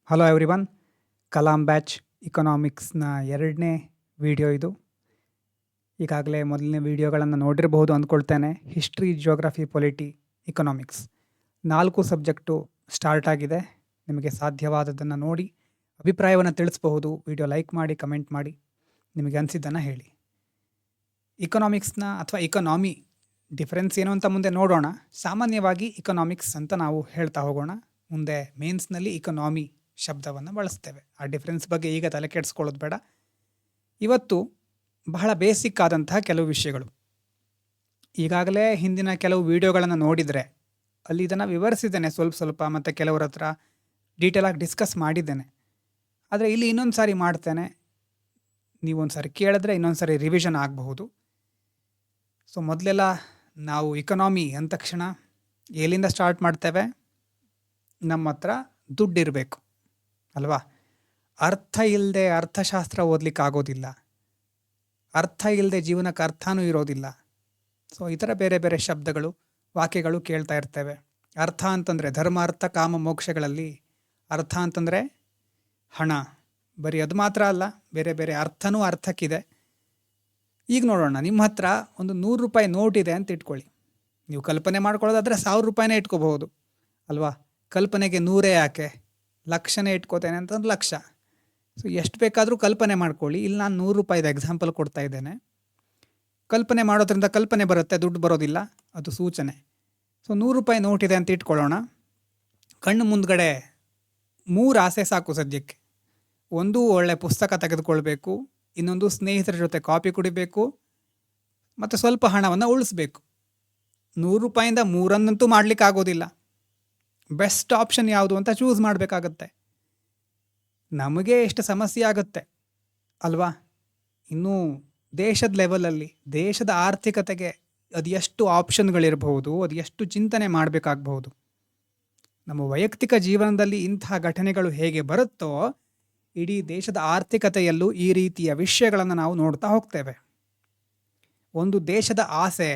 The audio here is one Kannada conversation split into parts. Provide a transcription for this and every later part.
ಹಲೋ ಎವ್ರಿವನ್, ಕಲಾಂ ಬ್ಯಾಚ್ ಇಕನಾಮಿಕ್ಸ್ನ 2ನೇ ವಿಡಿಯೋ ಇದು. ಈಗಾಗಲೇ ಮೊದಲನೇ ವಿಡಿಯೋಗಳನ್ನು ನೋಡಿರಬಹುದು ಅಂದ್ಕೊಳ್ತೇನೆ. History, geography, polity, economics 4 subject start ಆಗಿದೆ. ನಿಮಗೆ ಸಾಧ್ಯವಾದದ್ದನ್ನು ನೋಡಿ ಅಭಿಪ್ರಾಯವನ್ನು ತಿಳಿಸಬಹುದು. ವಿಡಿಯೋ ಲೈಕ್ ಮಾಡಿ, ಕಮೆಂಟ್ ಮಾಡಿ, ನಿಮಗೆ ಅನಿಸಿದ್ದನ್ನು ಹೇಳಿ. ಇಕನಾಮಿಕ್ಸ್ನ ಅಥವಾ ಇಕನಾಮಿ ಡಿಫರೆನ್ಸ್ ಏನು ಅಂತ ಮುಂದೆ ನೋಡೋಣ. ಸಾಮಾನ್ಯವಾಗಿ ಇಕನಾಮಿಕ್ಸ್ ಅಂತ ನಾವು ಹೇಳ್ತಾ ಹೋಗೋಣ. ಮುಂದೆ ಮೇನ್ಸ್ನಲ್ಲಿ ಇಕನಾಮಿ ಶಬ್ದವನ್ನು ಬಳಸ್ತೇವೆ. ಆ ಡಿಫ್ರೆನ್ಸ್ ಬಗ್ಗೆ ಈಗ ತಲೆ ಕೆಡಿಸ್ಕೊಳ್ಳೋದು ಬೇಡ. ಇವತ್ತು ಬಹಳ ಬೇಸಿಕ್ ಆದಂತಹ ಕೆಲವು ವಿಷಯಗಳು. ಈಗಾಗಲೇ ಹಿಂದಿನ ಕೆಲವು ವಿಡಿಯೋಗಳನ್ನು ನೋಡಿದರೆ ಅಲ್ಲಿ ಇದನ್ನು ವಿವರಿಸಿದ್ದೇನೆ ಸ್ವಲ್ಪ ಮತ್ತು ಕೆಲವರ ಹತ್ರ ಡೀಟೇಲಾಗಿ ಡಿಸ್ಕಸ್ ಮಾಡಿದ್ದೇನೆ. ಆದರೆ ಇಲ್ಲಿ ಇನ್ನೊಂದು ಸಾರಿ ಮಾಡ್ತೇನೆ. ನೀವೊಂದು ಸಾರಿ ಕೇಳಿದ್ರೆ ಇನ್ನೊಂದು ಸಾರಿ ರಿವಿಷನ್ ಆಗಬಹುದು. ಸೊ ಮೊದಲೆಲ್ಲ ನಾವು ಇಕನಾಮಿ ಅಂದ ತಕ್ಷಣ ಎಲ್ಲಿಂದ ಸ್ಟಾರ್ಟ್ ಮಾಡ್ತೇವೆ? ನಮ್ಮ ಹತ್ರ ದುಡ್ಡಿರಬೇಕು ಅಲ್ವಾ? ಅರ್ಥ ಇಲ್ಲದೆ ಅರ್ಥಶಾಸ್ತ್ರ ಓದಲಿಕ್ಕೆ ಆಗೋದಿಲ್ಲ. ಅರ್ಥ ಇಲ್ಲದೆ ಜೀವನಕ್ಕೆ ಅರ್ಥನೂ ಇರೋದಿಲ್ಲ. ಸೊ ಈ ಥರ ಬೇರೆ ಬೇರೆ ಶಬ್ದಗಳು, ವಾಕ್ಯಗಳು ಕೇಳ್ತಾ ಇರ್ತೇವೆ. ಅರ್ಥ ಅಂತಂದರೆ ಧರ್ಮ, ಅರ್ಥ, ಕಾಮ, ಮೋಕ್ಷಗಳಲ್ಲಿ ಅರ್ಥ ಅಂತಂದರೆ ಹಣ. ಬರೀ ಅದು ಮಾತ್ರ ಅಲ್ಲ, ಬೇರೆ ಬೇರೆ ಅರ್ಥನೂ ಅರ್ಥಕ್ಕಿದೆ. ಈಗ ನೋಡೋಣ. ನಿಮ್ಮ ಹತ್ರ ಒಂದು 100 ರೂಪಾಯಿ ನೋಟ್ ಇದೆ ಅಂತ ಇಟ್ಕೊಳ್ಳಿ. ನೀವು ಕಲ್ಪನೆ ಮಾಡ್ಕೊಳ್ಳೋದಾದರೆ 1000 ರೂಪಾಯಿನೇ ಇಟ್ಕೋಬಹುದು ಅಲ್ವಾ? ಕಲ್ಪನೆಗೆ 100 ಯಾಕೆ? ಲಕ್ಷನೇ ಇಟ್ಕೋತೇನೆ ಅಂತಂದ್ರೆ ಲಕ್ಷ. ಸೊ ಎಷ್ಟು ಬೇಕಾದರೂ ಕಲ್ಪನೆ ಮಾಡ್ಕೊಳ್ಳಿ. ಇಲ್ಲಿ ನಾನು 100 ರೂಪಾಯಿದ ಎಕ್ಸಾಂಪಲ್ ಕೊಡ್ತಾ ಇದ್ದೇನೆ. ಕಲ್ಪನೆ ಮಾಡೋದ್ರಿಂದ ಕಲ್ಪನೆ ಬರುತ್ತೆ, ದುಡ್ಡು ಬರೋದಿಲ್ಲ, ಅದು ಸೂಚನೆ. ಸೊ 100 ರೂಪಾಯಿ ನೋಟ್ ಇದೆ ಅಂತ ಇಟ್ಕೊಳ್ಳೋಣ. ಕಣ್ಣು ಮುಂದ್ಗಡೆ 3 ಆಸೆ ಸಾಕು ಸದ್ಯಕ್ಕೆ. ಒಂದು, ಒಳ್ಳೆ ಪುಸ್ತಕ ತೆಗೆದುಕೊಳ್ಬೇಕು. ಇನ್ನೊಂದು, ಸ್ನೇಹಿತರ ಜೊತೆ ಕಾಫಿ ಕುಡಿಬೇಕು. ಮತ್ತು ಸ್ವಲ್ಪ ಹಣವನ್ನು ಉಳಿಸ್ಬೇಕು. 100 ರೂಪಾಯಿಂದ 3 ಮಾಡಲಿಕ್ಕೆ ಆಗೋದಿಲ್ಲ. ಬೆಸ್ಟ್ ಆಪ್ಷನ್ ಯಾವುದು ಅಂತ ಚೂಸ್ ಮಾಡಬೇಕಾಗತ್ತೆ. ನಮಗೆ ಎಷ್ಟು ಸಮಸ್ಯೆ ಆಗುತ್ತೆ ಅಲ್ವಾ? ಇನ್ನು ದೇಶದ ಲೆವೆಲಲ್ಲಿ, ದೇಶದ ಆರ್ಥಿಕತೆಗೆ ಅದು ಎಷ್ಟು ಆಪ್ಷನ್ಗಳಿರಬಹುದು, ಅದು ಎಷ್ಟು ಚಿಂತನೆ ಮಾಡಬೇಕಾಗಬಹುದು. ನಮ್ಮ ವೈಯಕ್ತಿಕ ಜೀವನದಲ್ಲಿ ಇಂತಹ ಘಟನೆಗಳು ಹೇಗೆ ಬರುತ್ತೋ, ಇಡೀ ದೇಶದ ಆರ್ಥಿಕತೆಯಲ್ಲೂ ಈ ರೀತಿಯ ವಿಷಯಗಳನ್ನು ನಾವು ನೋಡ್ತಾ ಹೋಗ್ತೇವೆ. ಒಂದು ದೇಶದ ಆಸೆ,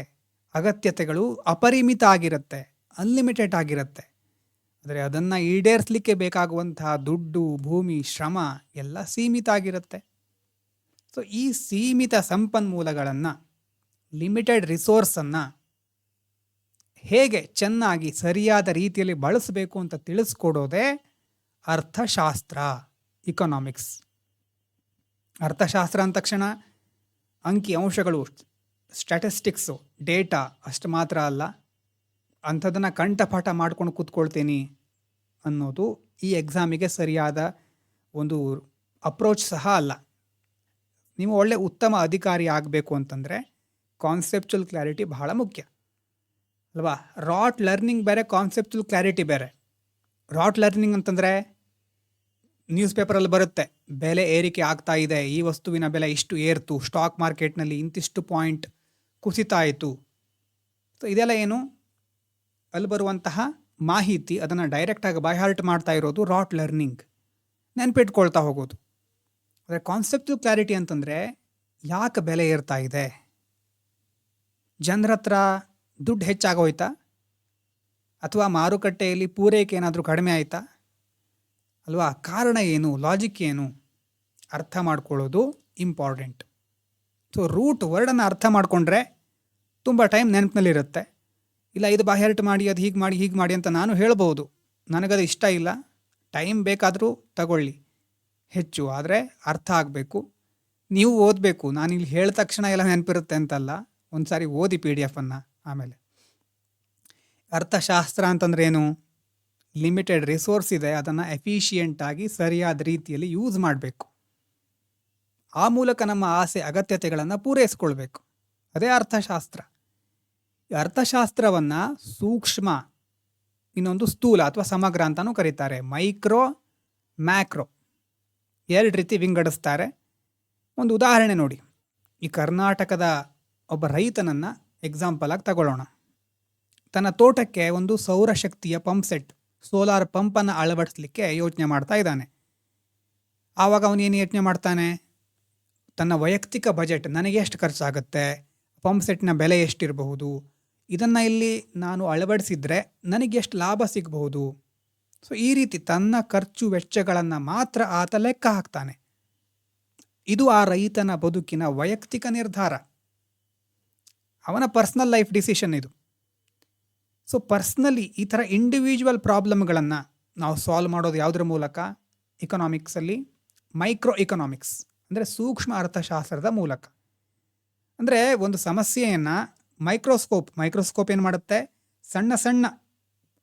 ಅಗತ್ಯತೆಗಳು ಅಪರಿಮಿತ ಆಗಿರುತ್ತೆ, ಅನ್ಲಿಮಿಟೆಡ್ ಆಗಿರುತ್ತೆ. ಆದರೆ ಅದನ್ನು ಈಡೇರಿಸಲಿಕ್ಕೆ ಬೇಕಾಗುವಂತಹ ದುಡ್ಡು, ಭೂಮಿ, ಶ್ರಮ ಎಲ್ಲ ಸೀಮಿತ ಆಗಿರುತ್ತೆ. ಸೊ ಈ ಸೀಮಿತ ಸಂಪನ್ಮೂಲಗಳನ್ನು, ಲಿಮಿಟೆಡ್ ರಿಸೋರ್ಸನ್ನು ಹೇಗೆ ಚೆನ್ನಾಗಿ ಸರಿಯಾದ ರೀತಿಯಲ್ಲಿ ಬಳಸಬೇಕು ಅಂತ ತಿಳಿಸ್ಕೊಡೋದೇ ಅರ್ಥಶಾಸ್ತ್ರ, ಇಕನಾಮಿಕ್ಸ್. ಅರ್ಥಶಾಸ್ತ್ರ ಅಂದ ತಕ್ಷಣ ಅಂಕಿ ಅಂಶಗಳು, ಸ್ಟ್ಯಾಟಿಸ್ಟಿಕ್ಸು, ಡೇಟಾ ಅಷ್ಟು ಮಾತ್ರ ಅಲ್ಲ. ಅಂಥದ್ದನ್ನು ಕಂಠಪಾಠ ಮಾಡ್ಕೊಂಡು ಕೂತ್ಕೊಳ್ತೀನಿ ಅನ್ನೋದು ಈ ಎಕ್ಸಾಮಿಗೆ ಸರಿಯಾದ ಒಂದು ಅಪ್ರೋಚ್ ಸಹ ಅಲ್ಲ. ನೀವು ಒಳ್ಳೆ ಉತ್ತಮ ಅಧಿಕಾರಿ ಆಗಬೇಕು ಅಂತಂದರೆ ಕಾನ್ಸೆಪ್ಚುಯಲ್ ಕ್ಲಾರಿಟಿ ಬಹಳ ಮುಖ್ಯ ಅಲ್ವಾ? ರಾಟ್ ಲರ್ನಿಂಗ್ ಬೇರೆ, ಕಾನ್ಸೆಪ್ಚುಯಲ್ ಕ್ಲಾರಿಟಿ ಬೇರೆ. ರಾಟ್ ಲರ್ನಿಂಗ್ ಅಂತಂದರೆ ನ್ಯೂಸ್ ಪೇಪರಲ್ಲಿ ಬರುತ್ತೆ, ಬೆಲೆ ಏರಿಕೆ ಆಗ್ತಾ ಇದೆ, ಈ ವಸ್ತುವಿನ ಬೆಲೆ ಇಷ್ಟು ಏರ್ತು, ಸ್ಟಾಕ್ ಮಾರ್ಕೆಟ್ನಲ್ಲಿ ಇಂತಿಷ್ಟು ಪಾಯಿಂಟ್ ಕುಸಿತ ಆಯಿತು. ಸೊ ಇದೆಲ್ಲ ಏನು? ಅಲ್ಲಿ ಬರುವಂತಹ ಮಾಹಿತಿ, ಅದನ್ನು ಡೈರೆಕ್ಟಾಗಿ ಬೈ ಹಾರ್ಟ್ ಮಾಡ್ತಾ ಇರೋದು ರಾಟ್ ಲರ್ನಿಂಗ್, ನೆನ್ಪಿಟ್ಕೊಳ್ತಾ ಹೋಗೋದು. ಆದರೆ ಕಾನ್ಸೆಪ್ಚುಯಲ್ ಕ್ಲಾರಿಟಿ ಅಂತಂದರೆ ಯಾಕೆ ಬೆಲೆ ಏರ್ತಾ ಇದೆ? ಜನರ ಹತ್ರ ದುಡ್ಡು ಹೆಚ್ಚಾಗೋಯ್ತಾ? ಅಥವಾ ಮಾರುಕಟ್ಟೆಯಲ್ಲಿ ಪೂರೈಕೆ ಏನಾದರೂ ಕಡಿಮೆ ಆಯಿತಾ ಅಲ್ವಾ? ಕಾರಣ ಏನು, ಲಾಜಿಕ್ ಏನು, ಅರ್ಥ ಮಾಡ್ಕೊಳ್ಳೋದು ಇಂಪಾರ್ಟೆಂಟ್. ಸೊ ರೂಟ್ ವರ್ಡನ್ನು ಅರ್ಥ ಮಾಡಿಕೊಂಡ್ರೆ ತುಂಬ ಟೈಮ್ ನೆನಪಿನಲ್ಲಿರುತ್ತೆ. ಇಲ್ಲ ಇದು ಬಾಹ್ಯಾರ್ಟ್ ಮಾಡಿ, ಅದು ಹೀಗೆ ಮಾಡಿ ಅಂತ ನಾನು ಹೇಳ್ಬೋದು. ನನಗದು ಇಷ್ಟ ಇಲ್ಲ, ಟೈಮ್ ಬೇಕಾದರೂ ತಗೊಳ್ಳಿ ಹೆಚ್ಚು, ಆದರೆ ಅರ್ಥ ಆಗಬೇಕು. ನೀವು ಓದಬೇಕು. ನಾನಿಲ್ಲಿ ಹೇಳಿದ ತಕ್ಷಣ ಎಲ್ಲ ನೆನಪಿರುತ್ತೆ ಅಂತಲ್ಲ, ಒಂದು ಸಾರಿ ಓದಿ PDF-ಅನ್ನು. ಆಮೇಲೆ ಅರ್ಥಶಾಸ್ತ್ರ ಅಂತಂದ್ರೆ ಏನು? ಲಿಮಿಟೆಡ್ ರಿಸೋರ್ಸ್ ಇದೆ, ಅದನ್ನು ಎಫಿಷಿಯೆಂಟಾಗಿ ಸರಿಯಾದ ರೀತಿಯಲ್ಲಿ ಯೂಸ್ ಮಾಡಬೇಕು. ಆ ಮೂಲಕ ನಮ್ಮ ಆಸೆ, ಅಗತ್ಯತೆಗಳನ್ನು ಪೂರೈಸ್ಕೊಳ್ಬೇಕು. ಅದೇ ಅರ್ಥಶಾಸ್ತ್ರ. ಅರ್ಥಶಾಸ್ತ್ರವನ್ನು ಸೂಕ್ಷ್ಮ, ಇನ್ನೊಂದು ಸ್ಥೂಲ ಅಥವಾ ಸಮಗ್ರ ಅಂತಲೂ ಕರೀತಾರೆ. ಮೈಕ್ರೋ, ಮ್ಯಾಕ್ರೋ 2 ರೀತಿ ವಿಂಗಡಿಸ್ತಾರೆ. ಒಂದು ಉದಾಹರಣೆ ನೋಡಿ. ಈ ಕರ್ನಾಟಕದ ಒಬ್ಬ ರೈತನನ್ನು ಎಕ್ಸಾಂಪಲ್ ಆಗಿ ತಗೊಳ್ಳೋಣ. ತನ್ನ ತೋಟಕ್ಕೆ ಒಂದು ಸೌರಶಕ್ತಿಯ ಪಂಪ್ ಸೆಟ್, ಸೋಲಾರ್ ಪಂಪನ್ನು ಅಳವಡಿಸಲಿಕ್ಕೆ ಯೋಚನೆ ಮಾಡ್ತಾ ಇದ್ದಾನೆ. ಆವಾಗ ಅವನೇನು ಯೋಚನೆ ಮಾಡ್ತಾನೆ? ತನ್ನ ವೈಯಕ್ತಿಕ ಬಜೆಟ್, ನನಗೆ ಎಷ್ಟು ಖರ್ಚಾಗುತ್ತೆ, ಪಂಪ್ ಸೆಟ್ನ ಬೆಲೆ ಎಷ್ಟಿರಬಹುದು, ಇದನ್ನು ಇಲ್ಲಿ ನಾನು ಅಳವಡಿಸಿದರೆ ನನಗೆ ಎಷ್ಟು ಲಾಭ ಸಿಗಬಹುದು, ಸೊ ಈ ರೀತಿ ತನ್ನ ಖರ್ಚು ವೆಚ್ಚಗಳನ್ನು ಮಾತ್ರ ಆತ ಲೆಕ್ಕ ಹಾಕ್ತಾನೆ. ಇದು ಆ ರೈತನ ಬದುಕಿನ ವೈಯಕ್ತಿಕ ನಿರ್ಧಾರ, ಅವನ ಪರ್ಸ್ನಲ್ ಲೈಫ್ ಡಿಸಿಷನ್ ಇದು. ಸೊ ಪರ್ಸ್ನಲಿ ಈ ಥರ ಇಂಡಿವಿಜುವಲ್ ಪ್ರಾಬ್ಲಮ್ಗಳನ್ನು ನಾವು ಸಾಲ್ವ್ ಮಾಡೋದು ಯಾವುದರ ಮೂಲಕ? ಇಕನಾಮಿಕ್ಸಲ್ಲಿ ಮೈಕ್ರೋ ಇಕನಾಮಿಕ್ಸ್ ಅಂದರೆ ಸೂಕ್ಷ್ಮ ಅರ್ಥಶಾಸ್ತ್ರದ ಮೂಲಕ. ಅಂದರೆ ಒಂದು ಸಮಸ್ಯೆಯನ್ನು ಮೈಕ್ರೋಸ್ಕೋಪ್ ಏನು ಮಾಡುತ್ತೆ? ಸಣ್ಣ ಸಣ್ಣ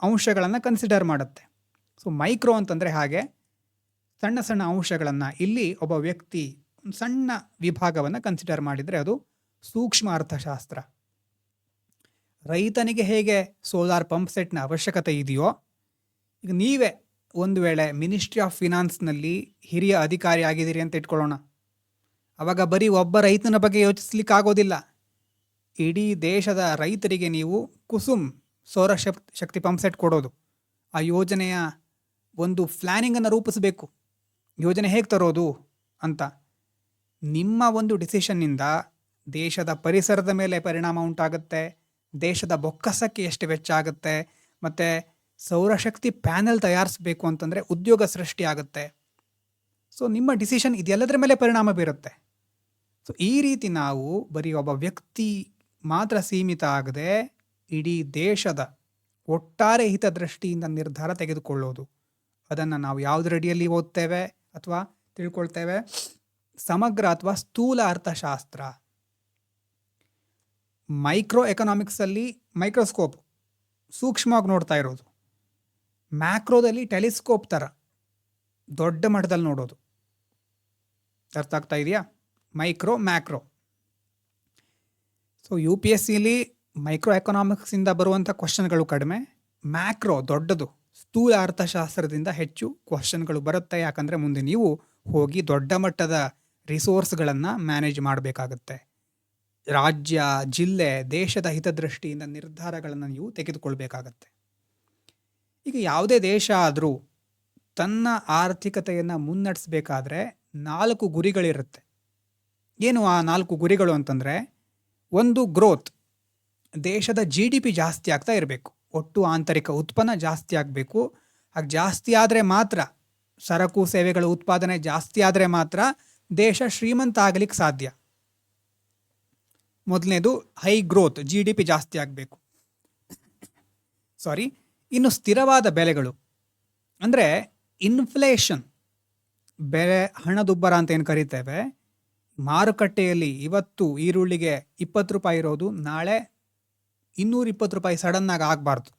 ಅಂಶಗಳನ್ನು ಕನ್ಸಿಡರ್ ಮಾಡುತ್ತೆ. ಸೊ ಮೈಕ್ರೋ ಅಂತಂದರೆ ಹಾಗೆ ಸಣ್ಣ ಸಣ್ಣ ಅಂಶಗಳನ್ನು, ಇಲ್ಲಿ ಒಬ್ಬ ವ್ಯಕ್ತಿ ಒಂದು ಸಣ್ಣ ವಿಭಾಗವನ್ನು ಕನ್ಸಿಡರ್ ಮಾಡಿದರೆ ಅದು ಸೂಕ್ಷ್ಮ ಅರ್ಥಶಾಸ್ತ್ರ. ರೈತನಿಗೆ ಹೇಗೆ ಸೋಲಾರ್ ಪಂಪ್ ಸೆಟ್ನ ಅವಶ್ಯಕತೆ ಇದೆಯೋ, ಈಗ ನೀವೇ ಒಂದು ವೇಳೆ ಮಿನಿಸ್ಟ್ರಿ ಆಫ್ ಫಿನಾನ್ಸ್ನಲ್ಲಿ ಹಿರಿಯ ಅಧಿಕಾರಿ ಆಗಿದ್ದೀರಿ ಅಂತ ಇಟ್ಕೊಳ್ಳೋಣ. ಆವಾಗ ಬರೀ ಒಬ್ಬ ರೈತನ ಬಗ್ಗೆ ಯೋಚಿಸ್ಲಿಕ್ಕಾಗೋದಿಲ್ಲ. ಇಡೀ ದೇಶದ ರೈತರಿಗೆ ನೀವು ಕುಸುಮ್ ಸೌರ ಶಕ್ತಿ ಪಂಪ್ ಸೆಟ್ ಕೊಡೋದು, ಆ ಯೋಜನೆಯ ಒಂದು ಪ್ಲ್ಯಾನಿಂಗನ್ನು ರೂಪಿಸಬೇಕು. ಯೋಜನೆ ಹೇಗೆ ತರೋದು ಅಂತ. ನಿಮ್ಮ ಒಂದು ಡಿಸಿಷನ್ನಿಂದ ದೇಶದ ಪರಿಸರದ ಮೇಲೆ ಪರಿಣಾಮ ಉಂಟಾಗುತ್ತೆ, ದೇಶದ ಬೊಕ್ಕಸಕ್ಕೆ ಎಷ್ಟು ವೆಚ್ಚ ಆಗುತ್ತೆ, ಮತ್ತು ಸೌರಶಕ್ತಿ ಪ್ಯಾನೆಲ್ ತಯಾರಿಸಬೇಕು ಅಂತಂದರೆ ಉದ್ಯೋಗ ಸೃಷ್ಟಿ ಆಗುತ್ತೆ. ಸೊ ನಿಮ್ಮ ಡಿಸಿಷನ್ ಇದೆಲ್ಲದರ ಮೇಲೆ ಪರಿಣಾಮ ಬೀರುತ್ತೆ. ಸೊ ಈ ರೀತಿ ನಾವು ಬರೀ ಒಬ್ಬ ವ್ಯಕ್ತಿ ಮಾತ್ರ ಸೀಮಿತ ಆಗದೆ ಇಡೀ ದೇಶದ ಒಟ್ಟಾರೆ ಹಿತದೃಷ್ಟಿಯಿಂದ ನಿರ್ಧಾರ ತೆಗೆದುಕೊಳ್ಳೋದು, ಅದನ್ನು ನಾವು ಯಾವುದರಡಿಯಲ್ಲಿ ಓದ್ತೇವೆ ಅಥವಾ ತಿಳ್ಕೊಳ್ತೇವೆ? ಸಮಗ್ರ ಅಥವಾ ಸ್ಥೂಲ ಅರ್ಥಶಾಸ್ತ್ರ. ಮೈಕ್ರೋ ಎಕನಾಮಿಕ್ಸಲ್ಲಿ ಮೈಕ್ರೋಸ್ಕೋಪ್ ಸೂಕ್ಷ್ಮವಾಗಿ ನೋಡ್ತಾ ಇರೋದು, ಮ್ಯಾಕ್ರೋದಲ್ಲಿ ಟೆಲಿಸ್ಕೋಪ್ ಥರ ದೊಡ್ಡ ಮಟ್ಟದಲ್ಲಿ ನೋಡೋದು. ಅರ್ಥ ಆಗ್ತಾ ಇದೆಯಾ? Micro macro. ಸೊ UPSCಲಿ ಮೈಕ್ರೋ ಎಕನಾಮಿಕ್ಸಿಂದ ಬರುವಂಥ ಕ್ವಶನ್ಗಳು ಕಡಿಮೆ, ಮ್ಯಾಕ್ರೋ ದೊಡ್ಡದು, ಸ್ಥೂಲ ಅರ್ಥಶಾಸ್ತ್ರದಿಂದ ಹೆಚ್ಚು ಕ್ವಶನ್ಗಳು ಬರುತ್ತೆ. ಯಾಕಂದರೆ ಮುಂದೆ ನೀವು ಹೋಗಿ ದೊಡ್ಡ ಮಟ್ಟದ ರಿಸೋರ್ಸ್ಗಳನ್ನು ಮ್ಯಾನೇಜ್ ಮಾಡಬೇಕಾಗತ್ತೆ. ರಾಜ್ಯ, ಜಿಲ್ಲೆ, ದೇಶದ ಹಿತದೃಷ್ಟಿಯಿಂದ ನಿರ್ಧಾರಗಳನ್ನು ನೀವು ತೆಗೆದುಕೊಳ್ಬೇಕಾಗತ್ತೆ. ಈಗ ಯಾವುದೇ ದೇಶ ಆದರೂ ತನ್ನ ಆರ್ಥಿಕತೆಯನ್ನು ಮುನ್ನಡೆಸಬೇಕಾದ್ರೆ 4 ಗುರಿಗಳಿರುತ್ತೆ. ಏನು ಆ 4 ಗುರಿಗಳು ಅಂತಂದರೆ, ಒಂದು ಗ್ರೋತ್, ದೇಶದ GDP ಜಾಸ್ತಿ ಆಗ್ತಾ ಇರಬೇಕು, ಒಟ್ಟು ಆಂತರಿಕ ಉತ್ಪನ್ನ ಜಾಸ್ತಿ ಆಗಬೇಕು. ಹಾಗೆ ಜಾಸ್ತಿ ಆದರೆ ಮಾತ್ರ, ಸರಕು ಸೇವೆಗಳ ಉತ್ಪಾದನೆ ಜಾಸ್ತಿ ಆದರೆ ಮಾತ್ರ ದೇಶ ಶ್ರೀಮಂತ ಆಗಲಿಕ್ಕೆ ಸಾಧ್ಯ. ಮೊದಲನೇದು ಹೈ ಗ್ರೋತ್, GDP ಜಾಸ್ತಿ ಆಗಬೇಕು. ಇನ್ನು ಸ್ಥಿರವಾದ ಬೆಲೆಗಳು ಅಂದರೆ ಇನ್ಫ್ಲೇಷನ್, ಬೆಲೆ ಹಣದುಬ್ಬರ ಅಂತ ಏನು ಕರಿತೇವೆ. ಮಾರುಕಟ್ಟೆಯಲ್ಲಿ ಇವತ್ತು ಈರುಳ್ಳಿಗೆ 20 ರೂಪಾಯಿ ಇರೋದು ನಾಳೆ 220 ರೂಪಾಯಿ ಸಡನ್ನಾಗಿ ಆಗಬಾರ್ದು.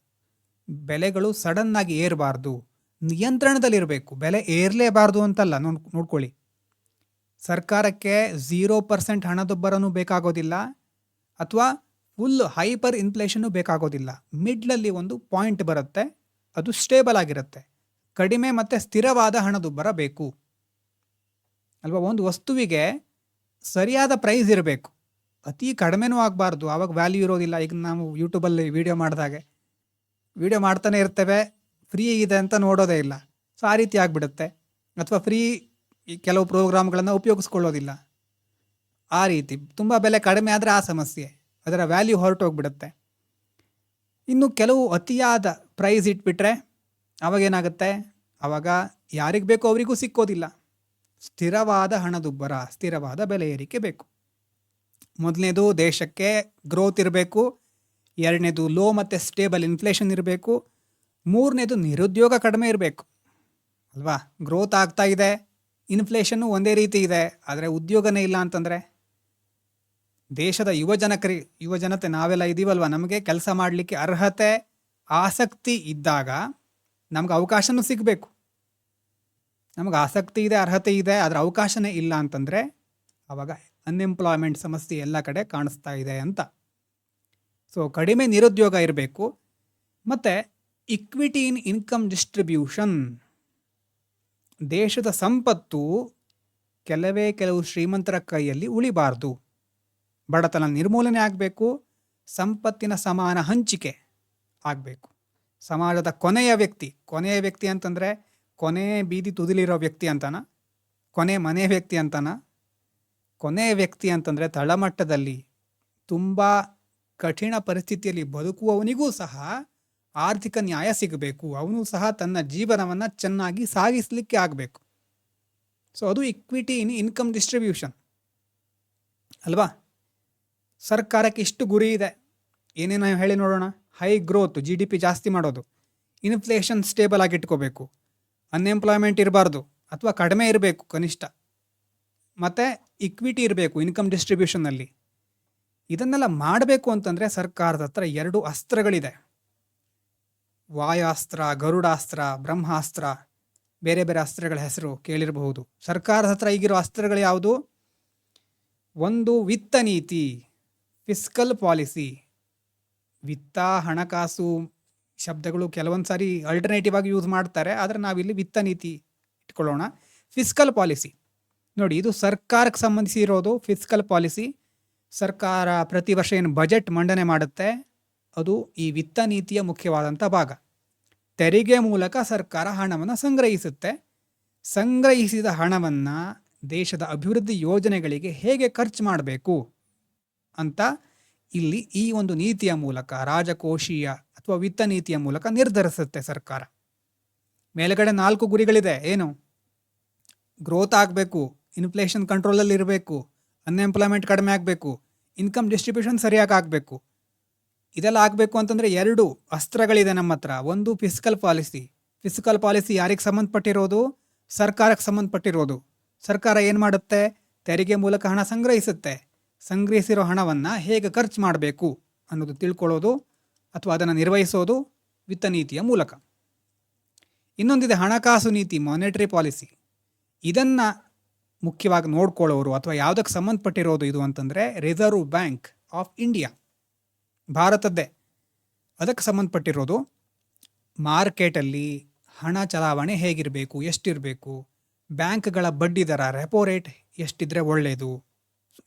ಬೆಲೆಗಳು ಸಡನ್ನಾಗಿ ಏರಬಾರ್ದು, ನಿಯಂತ್ರಣದಲ್ಲಿರಬೇಕು. ಬೆಲೆ ಏರಲೇಬಾರ್ದು ಅಂತಲ್ಲ, ನೋಡ್ಕೊಳ್ಳಿ. ಸರ್ಕಾರಕ್ಕೆ 0% ಹಣದುಬ್ಬರನೂ ಬೇಕಾಗೋದಿಲ್ಲ ಅಥವಾ ಫುಲ್ ಹೈಪರ್ ಇನ್ಫ್ಲೇಷನ್ನು ಬೇಕಾಗೋದಿಲ್ಲ. ಮಿಡ್ಲಲ್ಲಿ ಒಂದು ಪಾಯಿಂಟ್ ಬರುತ್ತೆ, ಅದು ಸ್ಟೇಬಲ್ ಆಗಿರುತ್ತೆ. ಕಡಿಮೆ ಮತ್ತು ಸ್ಥಿರವಾದ ಹಣದುಬ್ಬರ ಬೇಕು ಅಲ್ವಾ? ಒಂದು ವಸ್ತುವಿಗೆ ಸರಿಯಾದ ಪ್ರೈಸ್ ಇರಬೇಕು, ಅತಿ ಕಡಿಮೆನೂ ಆಗಬಾರ್ದು, ಆವಾಗ ವ್ಯಾಲ್ಯೂ ಇರೋದಿಲ್ಲ. ಈಗ ನಾವು ಯೂಟ್ಯೂಬಲ್ಲಿ ವಿಡಿಯೋ ಮಾಡಿದಾಗೆ ವಿಡಿಯೋ ಮಾಡ್ತಾನೆ ಇರ್ತೇವೆ, ಫ್ರೀ ಇದೆ ಅಂತ ನೋಡೋದೇ ಇಲ್ಲ. ಸೊ ಆ ರೀತಿ ಆಗಿಬಿಡುತ್ತೆ. ಅಥವಾ ಫ್ರೀ ಕೆಲವು ಪ್ರೋಗ್ರಾಮ್ಗಳನ್ನು ಉಪಯೋಗಿಸ್ಕೊಳ್ಳೋದಿಲ್ಲ. ಆ ರೀತಿ ತುಂಬ ಬೆಲೆ ಕಡಿಮೆ ಆದರೆ ಆ ಸಮಸ್ಯೆ, ಅದರ ವ್ಯಾಲ್ಯೂ ಹೊರಟೋಗ್ಬಿಡುತ್ತೆ. ಇನ್ನು ಕೆಲವು ಅತಿಯಾದ ಪ್ರೈಸ್ ಇಟ್ಬಿಟ್ರೆ ಅವಾಗೇನಾಗುತ್ತೆ? ಆವಾಗ ಯಾರಿಗೆ ಬೇಕೋ ಅವರಿಗೂ ಸಿಕ್ಕೋದಿಲ್ಲ. ಸ್ಥಿರವಾದ ಹಣದುಬ್ಬರ, ಸ್ಥಿರವಾದ ಬೆಲೆ ಏರಿಕೆ ಬೇಕು. ಮೊದಲನೇದು ದೇಶಕ್ಕೆ ಗ್ರೋತ್ ಇರಬೇಕು, ಎರಡನೇದು ಲೋ ಮತ್ತು ಸ್ಟೇಬಲ್ ಇನ್ಫ್ಲೇಷನ್ ಇರಬೇಕು, ಮೂರನೇದು ನಿರುದ್ಯೋಗ ಕಡಿಮೆ ಇರಬೇಕು ಅಲ್ವಾ? ಗ್ರೋತ್ ಆಗ್ತಾ ಇದೆ, ಇನ್ಫ್ಲೇಷನ್ನು ಒಂದೇ ರೀತಿ ಇದೆ, ಆದರೆ ಉದ್ಯೋಗನೇ ಇಲ್ಲ ಅಂತಂದರೆ ದೇಶದ ಯುವಜನತೆ ನಾವೆಲ್ಲ ಇದ್ದೀವಲ್ವ, ನಮಗೆ ಕೆಲಸ ಮಾಡಲಿಕ್ಕೆ ಅರ್ಹತೆ, ಆಸಕ್ತಿ ಇದ್ದಾಗ ನಮ್ಗೆ ಅವಕಾಶನೂ ಸಿಗಬೇಕು. ನಮಗೆ ಆಸಕ್ತಿ ಇದೆ, ಅರ್ಹತೆ ಇದೆ, ಅದರ ಅವಕಾಶನೇ ಇಲ್ಲ ಅಂತಂದರೆ ಆವಾಗ ಅನ್ಎಂಪ್ಲಾಯ್ಮೆಂಟ್ ಸಮಸ್ಯೆ ಎಲ್ಲ ಕಡೆ ಕಾಣಿಸ್ತಾ ಇದೆ ಅಂತ. ಸೊ ಕಡಿಮೆ ನಿರುದ್ಯೋಗ ಇರಬೇಕು. ಮತ್ತು ಇಕ್ವಿಟಿ ಇನ್ ಇನ್ಕಮ್ ಡಿಸ್ಟ್ರಿಬ್ಯೂಷನ್, ದೇಶದ ಸಂಪತ್ತು ಕೆಲವು ಶ್ರೀಮಂತರ ಕೈಯಲ್ಲಿ ಉಳಿಬಾರ್ದು. ಬಡತನ ನಿರ್ಮೂಲನೆ ಆಗಬೇಕು, ಸಂಪತ್ತಿನ ಸಮಾನ ಹಂಚಿಕೆ ಆಗಬೇಕು. ಸಮಾಜದ ಕೊನೆಯ ವ್ಯಕ್ತಿ ಅಂತಂದರೆ ಕೊನೆ ಬೀದಿ ತುದಿಲಿರೋ ವ್ಯಕ್ತಿ ಅಂತಾನ, ಕೊನೆ ಮನೆ ವ್ಯಕ್ತಿ ಅಂತಾನ? ಕೊನೆಯ ವ್ಯಕ್ತಿ ಅಂತಂದರೆ ತಳಮಟ್ಟದಲ್ಲಿ ತುಂಬ ಕಠಿಣ ಪರಿಸ್ಥಿತಿಯಲ್ಲಿ ಬದುಕುವವನಿಗೂ ಸಹ ಆರ್ಥಿಕ ನ್ಯಾಯ ಸಿಗಬೇಕು, ಅವನು ಸಹ ತನ್ನ ಜೀವನವನ್ನು ಚೆನ್ನಾಗಿ ಸಾಗಿಸಲಿಕ್ಕೆ ಆಗಬೇಕು. ಸೊ ಅದು ಇಕ್ವಿಟಿ ಇನ್ ಇನ್ಕಮ್ ಡಿಸ್ಟ್ರಿಬ್ಯೂಷನ್ ಅಲ್ವಾ. ಸರ್ಕಾರಕ್ಕೆ ಇಷ್ಟು ಗುರಿ ಇದೆ, ಏನೇನು ಹೇಳಿ ನೋಡೋಣ. ಹೈ ಗ್ರೋತ್, GDP ಜಾಸ್ತಿ ಮಾಡೋದು, ಇನ್ಫ್ಲೇಷನ್ ಸ್ಟೇಬಲ್ ಆಗಿ ಇಟ್ಕೋಬೇಕು, ಅನ್ಎಂಪ್ಲಾಯ್ಮೆಂಟ್ ಇರಬಾರ್ದು ಅಥವಾ ಕಡಿಮೆ ಇರಬೇಕು ಕನಿಷ್ಠ, ಮತ್ತು ಇಕ್ವಿಟಿ ಇರಬೇಕು ಇನ್ಕಮ್ ಡಿಸ್ಟ್ರಿಬ್ಯೂಷನ್ನಲ್ಲಿ. ಇದನ್ನೆಲ್ಲ ಮಾಡಬೇಕು ಅಂತಂದರೆ ಸರ್ಕಾರದ ಹತ್ರ 2 ಅಸ್ತ್ರಗಳಿದೆ. ವಾಯಾಸ್ತ್ರ, ಗರುಡಾಸ್ತ್ರ, ಬ್ರಹ್ಮಾಸ್ತ್ರ, ಬೇರೆ ಬೇರೆ ಅಸ್ತ್ರಗಳ ಹೆಸರು ಕೇಳಿರಬಹುದು. ಸರ್ಕಾರದ ಹತ್ರ ಈಗಿರೋ ಅಸ್ತ್ರಗಳು ಯಾವುದು? ಒಂದು ವಿತ್ತ ನೀತಿ, ಫಿಸ್ಕಲ್ ಪಾಲಿಸಿ. ವಿತ್ತ, ಹಣಕಾಸು ಶಬ್ದಗಳು ಕೆಲವೊಂದು ಸಾರಿ ಅಲ್ಟರ್ನೇಟಿವ್ ಆಗಿ ಯೂಸ್ ಮಾಡ್ತಾರೆ, ಆದರೆ ನಾವಿಲ್ಲಿ ವಿತ್ತ ನೀತಿ ಇಟ್ಕೊಳ್ಳೋಣ. ಫಿಸ್ಕಲ್ ಪಾಲಿಸಿ ನೋಡಿ, ಇದು ಸರ್ಕಾರಕ್ಕೆ ಸಂಬಂಧಿಸಿರೋದು. ಫಿಸ್ಕಲ್ ಪಾಲಿಸಿ ಸರ್ಕಾರ ಪ್ರತಿ ವರ್ಷ ಏನು ಬಜೆಟ್ ಮಂಡನೆ ಮಾಡುತ್ತೆ, ಅದು ಈ ವಿತ್ತ ನೀತಿಯ ಮುಖ್ಯವಾದಂಥ ಭಾಗ. ತೆರಿಗೆ ಮೂಲಕ ಸರ್ಕಾರ ಹಣವನ್ನು ಸಂಗ್ರಹಿಸುತ್ತೆ. ಸಂಗ್ರಹಿಸಿದ ಹಣವನ್ನು ದೇಶದ ಅಭಿವೃದ್ಧಿ ಯೋಜನೆಗಳಿಗೆ ಹೇಗೆ ಖರ್ಚು ಮಾಡಬೇಕು ಅಂತ ಇಲ್ಲಿ ಈ ಒಂದು ನೀತಿಯ ಮೂಲಕ, ರಾಜಕೋಶೀಯ ಅಥವಾ ವಿತ್ತ ನೀತಿಯ ಮೂಲಕ ನಿರ್ಧರಿಸುತ್ತೆ ಸರ್ಕಾರ. ಮೇಲ್ಗಡೆ 4 ಗುರಿಗಳಿದೆ. ಏನು? ಗ್ರೋತ್ ಆಗಬೇಕು, ಇನ್ಫ್ಲೇಷನ್ ಕಂಟ್ರೋಲಲ್ಲಿ ಇರಬೇಕು, ಅನ್ಎಂಪ್ಲಾಯ್ಮೆಂಟ್ ಕಡಿಮೆ ಆಗಬೇಕು, ಇನ್ಕಮ್ ಡಿಸ್ಟ್ರಿಬ್ಯೂಷನ್ ಸರಿಯಾಗಿ ಆಗಬೇಕು. ಇದೆಲ್ಲ ಆಗಬೇಕು ಅಂತಂದರೆ 2 ಅಸ್ತ್ರಗಳಿದೆ ನಮ್ಮ ಹತ್ರ. ಒಂದು ಫಿಸ್ಕಲ್ ಪಾಲಿಸಿ. ಫಿಸ್ಕಲ್ ಪಾಲಿಸಿ ಯಾರಿಗೆ ಸಂಬಂಧಪಟ್ಟಿರೋದು? ಸರ್ಕಾರಕ್ಕೆ ಸಂಬಂಧಪಟ್ಟಿರೋದು. ಸರ್ಕಾರ ಏನು ಮಾಡುತ್ತೆ? ತೆರಿಗೆ ಮೂಲಕ ಹಣ ಸಂಗ್ರಹಿಸುತ್ತೆ. ಸಂಗ್ರಹಿಸಿರೋ ಹಣವನ್ನು ಹೇಗೆ ಖರ್ಚು ಮಾಡಬೇಕು ಅನ್ನೋದು ತಿಳ್ಕೊಳ್ಳೋದು ಅಥವಾ ಅದನ್ನು ನಿರ್ವಹಿಸೋದು ವಿತ್ತ ನೀತಿಯ ಮೂಲಕ. ಇನ್ನೊಂದಿದೆ ಹಣಕಾಸು ನೀತಿ, ಮಾನಿಟರಿ ಪಾಲಿಸಿ. ಇದನ್ನು ಮುಖ್ಯವಾಗಿ ನೋಡ್ಕೊಳ್ಳೋರು ಅಥವಾ ಯಾವುದಕ್ಕೆ ಸಂಬಂಧಪಟ್ಟಿರೋದು ಇದು ಅಂತಂದರೆ ರಿಸರ್ವ್ ಬ್ಯಾಂಕ್ ಆಫ್ ಇಂಡಿಯಾ, ಭಾರತದ್ದೇ. ಅದಕ್ಕೆ ಸಂಬಂಧಪಟ್ಟಿರೋದು. ಮಾರ್ಕೆಟಲ್ಲಿ ಹಣ ಚಲಾವಣೆ ಹೇಗಿರಬೇಕು, ಎಷ್ಟಿರಬೇಕು, ಬ್ಯಾಂಕ್ಗಳ ಬಡ್ಡಿ ದರ, ರೆಪೋ ರೇಟ್ ಎಷ್ಟಿದ್ರೆ ಒಳ್ಳೆಯದು,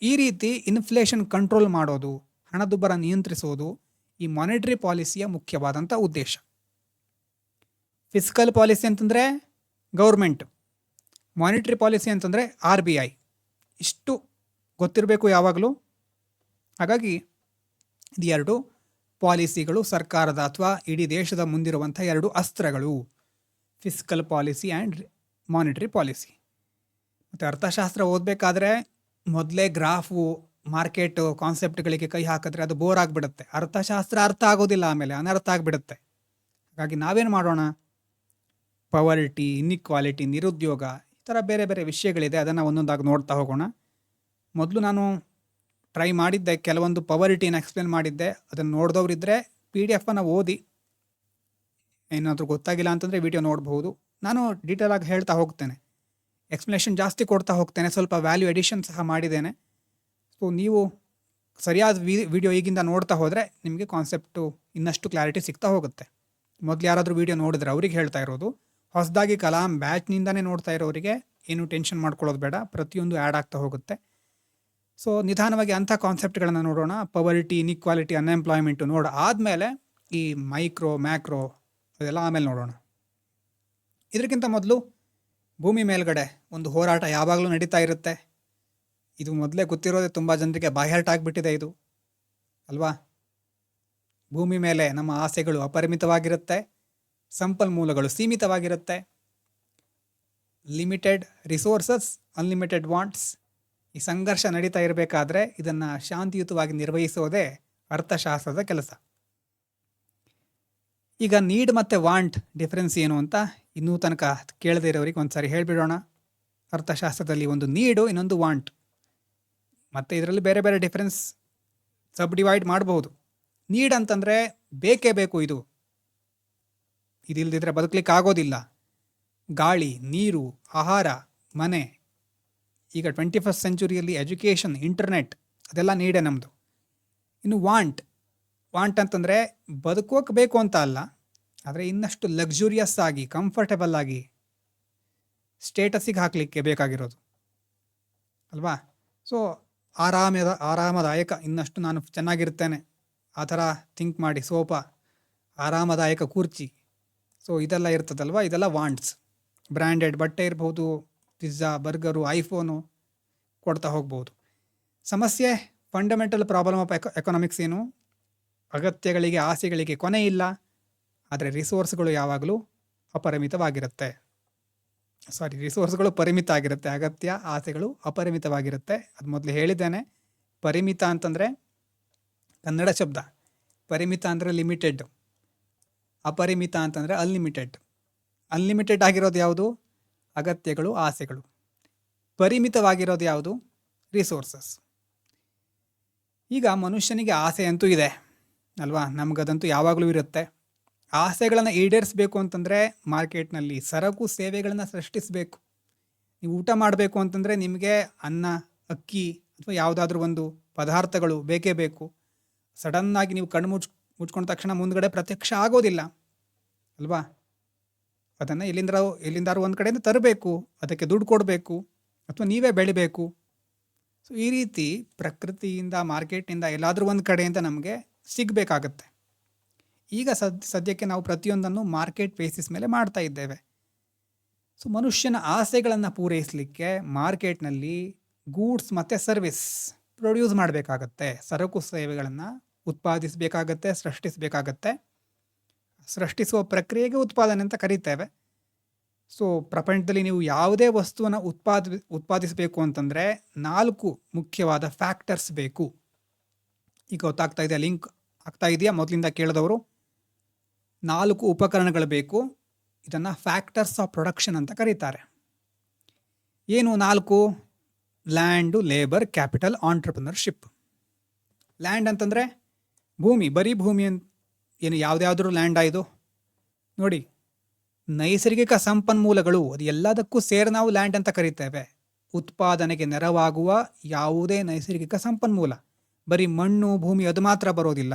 ಈ ರೀತಿ ಇನ್ಫ್ಲೇಷನ್ ಕಂಟ್ರೋಲ್ ಮಾಡೋದು, ಹಣದುಬ್ಬರ ನಿಯಂತ್ರಿಸೋದು ಈ ಮಾನಿಟರಿ ಪಾಲಿಸಿಯ ಮುಖ್ಯವಾದಂಥ ಉದ್ದೇಶ. ಫಿಸ್ಕಲ್ ಪಾಲಿಸಿ ಅಂತಂದರೆ ಗೌರ್ಮೆಂಟ್, ಮಾನಿಟರಿ ಪಾಲಿಸಿ ಅಂತಂದರೆ RBI. ಇಷ್ಟು ಗೊತ್ತಿರಬೇಕು ಯಾವಾಗಲೂ. ಹಾಗಾಗಿ ಇದು 2 ಪಾಲಿಸಿಗಳು ಸರ್ಕಾರದ ಅಥವಾ ಇಡೀ ದೇಶದ ಮುಂದಿರುವಂಥ 2 ಅಸ್ತ್ರಗಳು, fiscal policy and monetary policy. ಮತ್ತು ಅರ್ಥಶಾಸ್ತ್ರ ಓದಬೇಕಾದ್ರೆ ಮೊದಲೇ ಗ್ರಾಫು, ಮಾರ್ಕೆಟು ಕಾನ್ಸೆಪ್ಟ್ಗಳಿಗೆ ಕೈ ಹಾಕಿದ್ರೆ ಅದು ಬೋರ್ ಆಗಿಬಿಡುತ್ತೆ. ಅರ್ಥಶಾಸ್ತ್ರ ಅರ್ಥ ಆಗೋದಿಲ್ಲ, ಆಮೇಲೆ ಅನರ್ಥ ಆಗಿಬಿಡುತ್ತೆ. ಹಾಗಾಗಿ ನಾವೇನು ಮಾಡೋಣ? ಪವರ್ಟಿ, ಇನ್ಇಕ್ವಾಲಿಟಿ, ನಿರುದ್ಯೋಗ, ಈ ಥರ ಬೇರೆ ಬೇರೆ ವಿಷಯಗಳಿದೆ. ಅದನ್ನು ಒಂದೊಂದಾಗಿ ನೋಡ್ತಾ ಹೋಗೋಣ. ಮೊದಲು ನಾನು ಟ್ರೈ ಮಾಡಿದ್ದೆ, ಕೆಲವೊಂದು ಪವರ್ಟಿನ ಎಕ್ಸ್ಪ್ಲೇನ್ ಮಾಡಿದ್ದೆ. ಅದನ್ನು ನೋಡಿದವರಿದ್ದರೆ PDF ಓದಿ, ಏನಾದರೂ ಗೊತ್ತಾಗಿಲ್ಲ ಅಂತಂದರೆ ವಿಡಿಯೋ ನೋಡ್ಬೋದು. ನಾನು ಡೀಟೇಲಾಗಿ ಹೇಳ್ತಾ ಹೋಗ್ತೇನೆ, ಎಕ್ಸ್ಪ್ಲನೇಷನ್ ಜಾಸ್ತಿ ಕೊಡ್ತಾ ಹೋಗ್ತೇನೆ, ಸ್ವಲ್ಪ ವ್ಯಾಲ್ಯೂ ಎಡಿಷನ್ ಸಹ ಮಾಡಿದ್ದೇನೆ. ಸೊ ನೀವು ಸರಿಯಾದ ವಿಡಿಯೋ ಈಗಿಂದ ನೋಡ್ತಾ ಹೋದರೆ ನಿಮಗೆ ಕಾನ್ಸೆಪ್ಟು ಇನ್ನಷ್ಟು ಕ್ಲಾರಿಟಿ ಸಿಗ್ತಾ ಹೋಗುತ್ತೆ. ಮೊದಲು ಯಾರಾದರೂ ವಿಡಿಯೋ ನೋಡಿದ್ರೆ ಅವ್ರಿಗೆ ಹೇಳ್ತಾ ಇರೋದು. ಹೊಸದಾಗಿ ಕಲಾಂ ಬ್ಯಾಚ್ನಿಂದನೇ ನೋಡ್ತಾ ಇರೋರಿಗೆ ಏನು ಟೆನ್ಷನ್ ಮಾಡ್ಕೊಳ್ಳೋದು ಬೇಡ, ಪ್ರತಿಯೊಂದು ಆ್ಯಡ್ ಆಗ್ತಾ ಹೋಗುತ್ತೆ. ಸೊ ನಿಧಾನವಾಗಿ ಅಂಥ ಕಾನ್ಸೆಪ್ಟ್ಗಳನ್ನು ನೋಡೋಣ. ಪವರ್ಟಿ, ಇನ್ಇಕ್ವಾಲಿಟಿ, ಅನ್ಎಂಪ್ಲಾಯ್ಮೆಂಟು ಆದಮೇಲೆ ಈ ಮೈಕ್ರೋ, ಮ್ಯಾಕ್ರೋ ಅದೆಲ್ಲ ಆಮೇಲೆ ನೋಡೋಣ. ಇದಕ್ಕಿಂತ ಮೊದಲು ಭೂಮಿ ಮೇಲ್ಗಡೆ ಒಂದು ಹೋರಾಟ ಯಾವಾಗಲೂ ನಡೀತಾ ಇರುತ್ತೆ. ಇದು ಮೊದಲೇ ಗೊತ್ತಿರೋದೇ ತುಂಬ ಜನರಿಗೆ, ಬಾಯ್ಹಾರ್ಟ್ ಆಗಿಬಿಟ್ಟಿದೆ ಇದು ಅಲ್ವಾ. ಭೂಮಿ ಮೇಲೆ ನಮ್ಮ ಆಸೆಗಳು ಅಪರಿಮಿತವಾಗಿರುತ್ತೆ, ಸಂಪನ್ಮೂಲಗಳು ಸೀಮಿತವಾಗಿರುತ್ತೆ. Limited resources, unlimited wants. ಈ ಸಂಘರ್ಷ ನಡೀತಾ ಇರಬೇಕಾದ್ರೆ ಇದನ್ನು ಶಾಂತಿಯುತವಾಗಿ ನಿರ್ವಹಿಸೋದೇ ಅರ್ಥಶಾಸ್ತ್ರದ ಕೆಲಸ. ಈಗ ನೀಡ್ ಮತ್ತು ವಾಂಟ್ ಡಿಫ್ರೆನ್ಸ್ ಏನು ಅಂತ ಇನ್ನೂ ತನಕ ಕೇಳದೇ ಇರೋರಿಗೆ ಒಂದು ಸಾರಿ ಹೇಳಿಬಿಡೋಣ. ಅರ್ಥಶಾಸ್ತ್ರದಲ್ಲಿ ಒಂದು ನೀಡು, ಇನ್ನೊಂದು ವಾಂಟ್. ಮತ್ತು ಇದರಲ್ಲಿ ಬೇರೆ ಬೇರೆ ಡಿಫ್ರೆನ್ಸ್ ಸಬ್ ಡಿವೈಡ್ ಮಾಡಬಹುದು. ನೀಡ್ ಅಂತಂದರೆ ಬೇಕೇ ಬೇಕು, ಇದಿಲ್ಲದಿದ್ದರೆ ಬದುಕಲಿಕ್ಕೆ ಆಗೋದಿಲ್ಲ. ಗಾಳಿ, ನೀರು, ಆಹಾರ, ಮನೆ. ಈಗ 21st ಸೆಂಚುರಿಯಲ್ಲಿ ಎಜುಕೇಷನ್, ಇಂಟರ್ನೆಟ್ ಅದೆಲ್ಲ ನೀಡೇ ನಮ್ಮದು. ಇನ್ನು ವಾಂಟ್ ಅಂತಂದರೆ ಬದುಕೋಕೆ ಬೇಕು ಅಂತ ಅಲ್ಲ, ಆದರೆ ಇನ್ನಷ್ಟು ಲಕ್ಸುರಿಯಸ್ ಆಗಿ, ಕಂಫರ್ಟೇಬಲ್ ಆಗಿ ಸ್ಟೇಟಸ್ಸಿಗೆ ಹಾಕಲಿಕ್ಕೆ ಬೇಕಾಗಿರೋದು ಅಲ್ವಾ. ಸೊ ಆರಾಮದಾಯಕ, ಇನ್ನಷ್ಟು ನಾನು ಚೆನ್ನಾಗಿರ್ತೇನೆ ಆ ಥರ ಥಿಂಕ್ ಮಾಡಿ, ಸೋಫಾ, ಆರಾಮದಾಯಕ ಕುರ್ಚಿ, ಸೊ ಇದೆಲ್ಲ ಇರ್ತದಲ್ವ, ಇದೆಲ್ಲ ವಾಂಟ್ಸ್. ಬ್ರ್ಯಾಂಡೆಡ್ ಬಟ್ಟೆ ಇರ್ಬೋದು, ಪಿಜ್ಜಾ, ಬರ್ಗರು, ಐಫೋನು ಕೊಡ್ತಾ ಹೋಗ್ಬೋದು. ಸಮಸ್ಯೆ, ಫಂಡಮೆಂಟಲ್ ಪ್ರಾಬ್ಲಮ್ ಆಫ್ ಎಕನಾಮಿಕ್ಸ್ ಏನು? ಅಗತ್ಯಗಳಿಗೆ, ಆಸೆಗಳಿಗೆ ಕೊನೆ ಇಲ್ಲ, ಆದರೆ ರಿಸೋರ್ಸ್ಗಳು ಯಾವಾಗಲೂ ಅಪರಿಮಿತವಾಗಿರುತ್ತೆ. ರಿಸೋರ್ಸ್ಗಳು ಪರಿಮಿತ ಆಗಿರುತ್ತೆ, ಅಗತ್ಯ ಆಸೆಗಳು ಅಪರಿಮಿತವಾಗಿರುತ್ತೆ. ಅದು ಮೊದಲು ಹೇಳಿದ್ದೇನೆ. ಪರಿಮಿತ ಅಂತಂದರೆ ಕನ್ನಡ ಶಬ್ದ, ಪರಿಮಿತ ಅಂದರೆ ಲಿಮಿಟೆಡ್, ಅಪರಿಮಿತ ಅಂತಂದರೆ ಅನ್ಲಿಮಿಟೆಡ್. ಅನ್ಲಿಮಿಟೆಡ್ ಆಗಿರೋದು ಯಾವುದು? ಅಗತ್ಯಗಳು, ಆಸೆಗಳು. ಪರಿಮಿತವಾಗಿರೋದು ಯಾವುದು? ರಿಸೋರ್ಸಸ್. ಈಗ ಮನುಷ್ಯನಿಗೆ ಆಸೆ ಅಂತೂ ಇದೆ ಅಲ್ವಾ, ನಮಗದಂತೂ ಯಾವಾಗಲೂ ಇರುತ್ತೆ. ಆಸೆಗಳನ್ನು ಈಡೇರಿಸಬೇಕು ಅಂತಂದರೆ ಮಾರ್ಕೆಟ್ನಲ್ಲಿ ಸರಕು ಸೇವೆಗಳನ್ನು ಸೃಷ್ಟಿಸಬೇಕು. ನೀವು ಊಟ ಮಾಡಬೇಕು ಅಂತಂದರೆ ನಿಮಗೆ ಅನ್ನ, ಅಕ್ಕಿ ಅಥವಾ ಯಾವುದಾದ್ರೂ ಒಂದು ಪದಾರ್ಥಗಳು ಬೇಕೇ ಬೇಕು. ಸಡನ್ನಾಗಿ ನೀವು ಕಣ್ಣು ಮುಚ್ಕೊಂಡ ತಕ್ಷಣ ಮುಂದ್ಗಡೆ ಪ್ರತ್ಯಕ್ಷ ಆಗೋದಿಲ್ಲ ಅಲ್ವಾ. ಅದನ್ನು ಎಲ್ಲಿಂದಾರು ಒಂದು ಕಡೆಯಿಂದ ತರಬೇಕು, ಅದಕ್ಕೆ ದುಡ್ಡು ಕೊಡಬೇಕು ಅಥವಾ ನೀವೇ ಬೆಳಿಬೇಕು. ಸೊ ಈ ರೀತಿ ಪ್ರಕೃತಿಯಿಂದ, ಮಾರ್ಕೆಟ್ನಿಂದ ಎಲ್ಲಾದರೂ ಒಂದು ಕಡೆಯಿಂದ ನಮಗೆ ಸಿಗಬೇಕಾಗತ್ತೆ. ಈಗ ಸದ್ಯಕ್ಕೆ ನಾವು ಪ್ರತಿಯೊಂದನ್ನು ಮಾರ್ಕೆಟ್ ಬೇಸಿಸ್ ಮೇಲೆ ಮಾಡ್ತಾ ಇದ್ದೇವೆ. ಸೊ ಮನುಷ್ಯನ ಆಸೆಗಳನ್ನು ಪೂರೈಸಲಿಕ್ಕೆ ಮಾರ್ಕೆಟ್ನಲ್ಲಿ ಗೂಡ್ಸ್ ಮತ್ತು ಸರ್ವಿಸ್ ಪ್ರೊಡ್ಯೂಸ್ ಮಾಡಬೇಕಾಗತ್ತೆ, ಸರಕು ಸೇವೆಗಳನ್ನು ಉತ್ಪಾದಿಸಬೇಕಾಗತ್ತೆ, ಸೃಷ್ಟಿಸಬೇಕಾಗತ್ತೆ. ಸೃಷ್ಟಿಸುವ ಪ್ರಕ್ರಿಯೆಗೆ ಉತ್ಪಾದನೆ ಅಂತ ಕರೀತೇವೆ. ಸೊ ಪ್ರಪಂಚದಲ್ಲಿ ನೀವು ಯಾವುದೇ ವಸ್ತುವನ್ನು ಉತ್ಪಾದಿಸಬೇಕು ಅಂತಂದರೆ 4 ಮುಖ್ಯವಾದ ಫ್ಯಾಕ್ಟರ್ಸ್ ಬೇಕು. ಈಗ ಗೊತ್ತಾಗ್ತಾ ಇದೆಯಾ? ಲಿಂಕ್ ಆಗ್ತಾ ಇದೆಯಾ? ಮೊದಲಿಂದ ಕೇಳಿದವರು 4 ಉಪಕರಣಗಳು ಬೇಕು. ಇದನ್ನು ಫ್ಯಾಕ್ಟರ್ಸ್ ಆಫ್ ಪ್ರೊಡಕ್ಷನ್ ಅಂತ ಕರೀತಾರೆ. ಏನು 4? Land, labour, capital, entrepreneurship. Land ಅಂತಂದರೆ ಭೂಮಿ, ಬರೀ ಭೂಮಿ ಏನು ಯಾವುದ್ಯಾವ್ದಾದ್ರು ಲ್ಯಾಂಡ್ ಆಯಿತು ನೋಡಿ. ನೈಸರ್ಗಿಕ ಸಂಪನ್ಮೂಲಗಳು, ಅದು ಎಲ್ಲದಕ್ಕೂ ಸೇರಿ ನಾವು ಲ್ಯಾಂಡ್ ಅಂತ ಕರೀತೇವೆ. ಉತ್ಪಾದನೆಗೆ ನೆರವಾಗುವ ಯಾವುದೇ ನೈಸರ್ಗಿಕ ಸಂಪನ್ಮೂಲ, ಬರೀ ಮಣ್ಣು, ಭೂಮಿ ಅದು ಮಾತ್ರ ಬರೋದಿಲ್ಲ.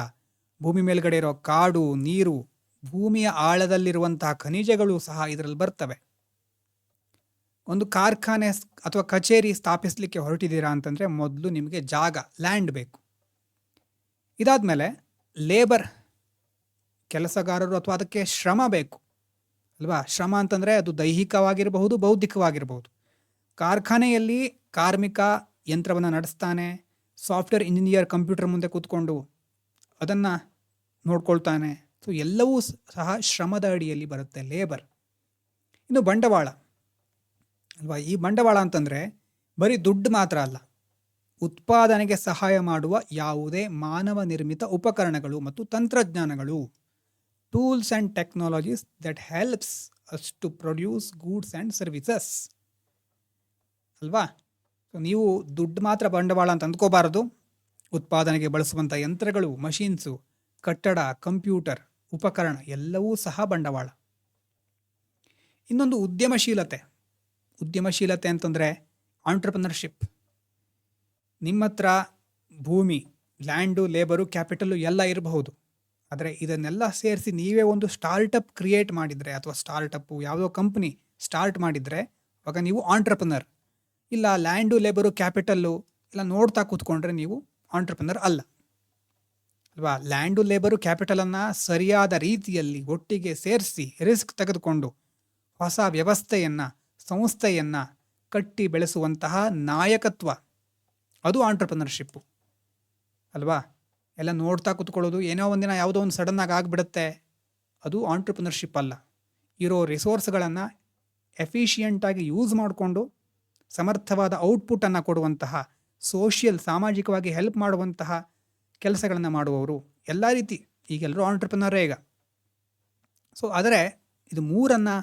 ಭೂಮಿ ಮೇಲ್ಗಡೆ ಇರೋ ಕಾಡು, ನೀರು, ಭೂಮಿಯ ಆಳದಲ್ಲಿರುವಂತಹ ಖನಿಜಗಳು ಸಹ ಇದರಲ್ಲಿ ಬರ್ತವೆ. ಒಂದು ಕಾರ್ಖಾನೆ ಅಥವಾ ಕಚೇರಿ ಸ್ಥಾಪಿಸಲಿಕ್ಕೆ ಹೊರಟಿದ್ದೀರಾ ಅಂತಂದರೆ ಮೊದಲು ನಿಮಗೆ ಜಾಗ, ಲ್ಯಾಂಡ್ ಬೇಕು. ಇದಾದಮೇಲೆ ಲೇಬರ್, ಕೆಲಸಗಾರರು ಅಥವಾ ಅದಕ್ಕೆ ಶ್ರಮ ಬೇಕು ಅಲ್ವಾ. ಶ್ರಮ ಅಂತಂದರೆ ಅದು ದೈಹಿಕವಾಗಿರಬಹುದು, ಬೌದ್ಧಿಕವಾಗಿರಬಹುದು. ಕಾರ್ಖಾನೆಯಲ್ಲಿ ಕಾರ್ಮಿಕ ಯಂತ್ರವನ್ನು ನಡೆಸ್ತಾನೆ, ಸಾಫ್ಟ್ವೇರ್ ಇಂಜಿನಿಯರ್ ಕಂಪ್ಯೂಟರ್ ಮುಂದೆ ಕೂತ್ಕೊಂಡು ಅದನ್ನು ನೋಡ್ಕೊಳ್ತಾನೆ. ಸೊ ಎಲ್ಲವೂ ಸಹ ಶ್ರಮದ ಅಡಿಯಲ್ಲಿ ಬರುತ್ತೆ, ಲೇಬರ್. ಇನ್ನು ಬಂಡವಾಳ ಅಲ್ವಾ. ಈ ಬಂಡವಾಳ ಅಂತಂದರೆ ಬರೀ ದುಡ್ಡು ಮಾತ್ರ ಅಲ್ಲ, ಉತ್ಪಾದನೆಗೆ ಸಹಾಯ ಮಾಡುವ ಯಾವುದೇ ಮಾನವ ನಿರ್ಮಿತ ಉಪಕರಣಗಳು ಮತ್ತು ತಂತ್ರಜ್ಞಾನಗಳು, tools and technologies that helps us to produce goods and services ಅಲ್ವಾ. ಸೊ ನೀವು ದುಡ್ಡು ಮಾತ್ರ ಬಂಡವಾಳ ಅಂತ ಅಂದ್ಕೋಬಾರದು. ಉತ್ಪಾದನೆಗೆ ಬಳಸುವಂಥ ಯಂತ್ರಗಳು, ಮಷೀನ್ಸು, ಕಟ್ಟಡ, ಕಂಪ್ಯೂಟರ್, ಉಪಕರಣ ಎಲ್ಲವೂ ಸಹ ಬಂಡವಾಳ. ಇನ್ನೊಂದು ಉದ್ಯಮಶೀಲತೆ ಅಂತಂದರೆ ಆಂಟ್ರಪ್ರಿನರ್ಶಿಪ್. ನಿಮ್ಮ ಹತ್ರ ಭೂಮಿ, ಲ್ಯಾಂಡು, ಲೇಬರು, ಕ್ಯಾಪಿಟಲು ಎಲ್ಲ ಇರಬಹುದು. ಆದರೆ ಇದನ್ನೆಲ್ಲ ಸೇರಿಸಿ ನೀವೇ ಒಂದು ಸ್ಟಾರ್ಟಪ್ ಕ್ರಿಯೇಟ್ ಮಾಡಿದರೆ ಅಥವಾ ಸ್ಟಾರ್ಟಪ್ಪು ಯಾವುದೋ ಕಂಪ್ನಿ ಸ್ಟಾರ್ಟ್ ಮಾಡಿದರೆ ಆವಾಗ ನೀವು ಆಂಟ್ರಪ್ರಿನರ್. ಇಲ್ಲ ಲ್ಯಾಂಡು, ಲೇಬರು, ಕ್ಯಾಪಿಟಲ್ಲು ಎಲ್ಲ ನೋಡ್ತಾ ಕೂತ್ಕೊಂಡ್ರೆ ನೀವು ಆಂಟ್ರಪ್ರಿನರ್ ಅಲ್ಲ ಅಲ್ವಾ. ಲ್ಯಾಂಡು, ಲೇಬರು, ಕ್ಯಾಪಿಟಲನ್ನು ಸರಿಯಾದ ರೀತಿಯಲ್ಲಿ ಒಟ್ಟಿಗೆ ಸೇರಿಸಿ ರಿಸ್ಕ್ ತೆಗೆದುಕೊಂಡು ಹೊಸ ವ್ಯವಸ್ಥೆಯನ್ನು, ಸಂಸ್ಥೆಯನ್ನು ಕಟ್ಟಿ ಬೆಳೆಸುವಂತಹ ನಾಯಕತ್ವ, ಅದು ಆಂಟ್ರಪ್ರಿನರ್ಶಿಪ್ಪು ಅಲ್ವಾ. ಎಲ್ಲ ನೋಡ್ತಾ ಕೂತ್ಕೊಳ್ಳೋದು, ಏನೋ ಒಂದಿನ ಯಾವುದೋ ಒಂದು ಸಡನ್ನಾಗಿ ಆಗಿಬಿಡುತ್ತೆ, ಅದು ಆಂಟ್ರಪ್ರಿನರ್ಶಿಪ್ ಅಲ್ಲ. ಇರೋ ರಿಸೋರ್ಸ್ಗಳನ್ನು ಎಫಿಷಿಯೆಂಟಾಗಿ ಯೂಸ್ ಮಾಡಿಕೊಂಡು ಸಮರ್ಥವಾದ ಔಟ್ಪುಟ್ಟನ್ನು ಕೊಡುವಂತಹ, ಸಾಮಾಜಿಕವಾಗಿ ಹೆಲ್ಪ್ ಮಾಡುವಂತಹ ಕೆಲಸಗಳನ್ನು ಮಾಡುವವರು ಎಲ್ಲ ರೀತಿ ಈಗೆಲ್ಲರೂ ಆಂಟ್ರಪ್ರಿನರೇ ಈಗ. ಸೊ ಆದರೆ ಇದು 3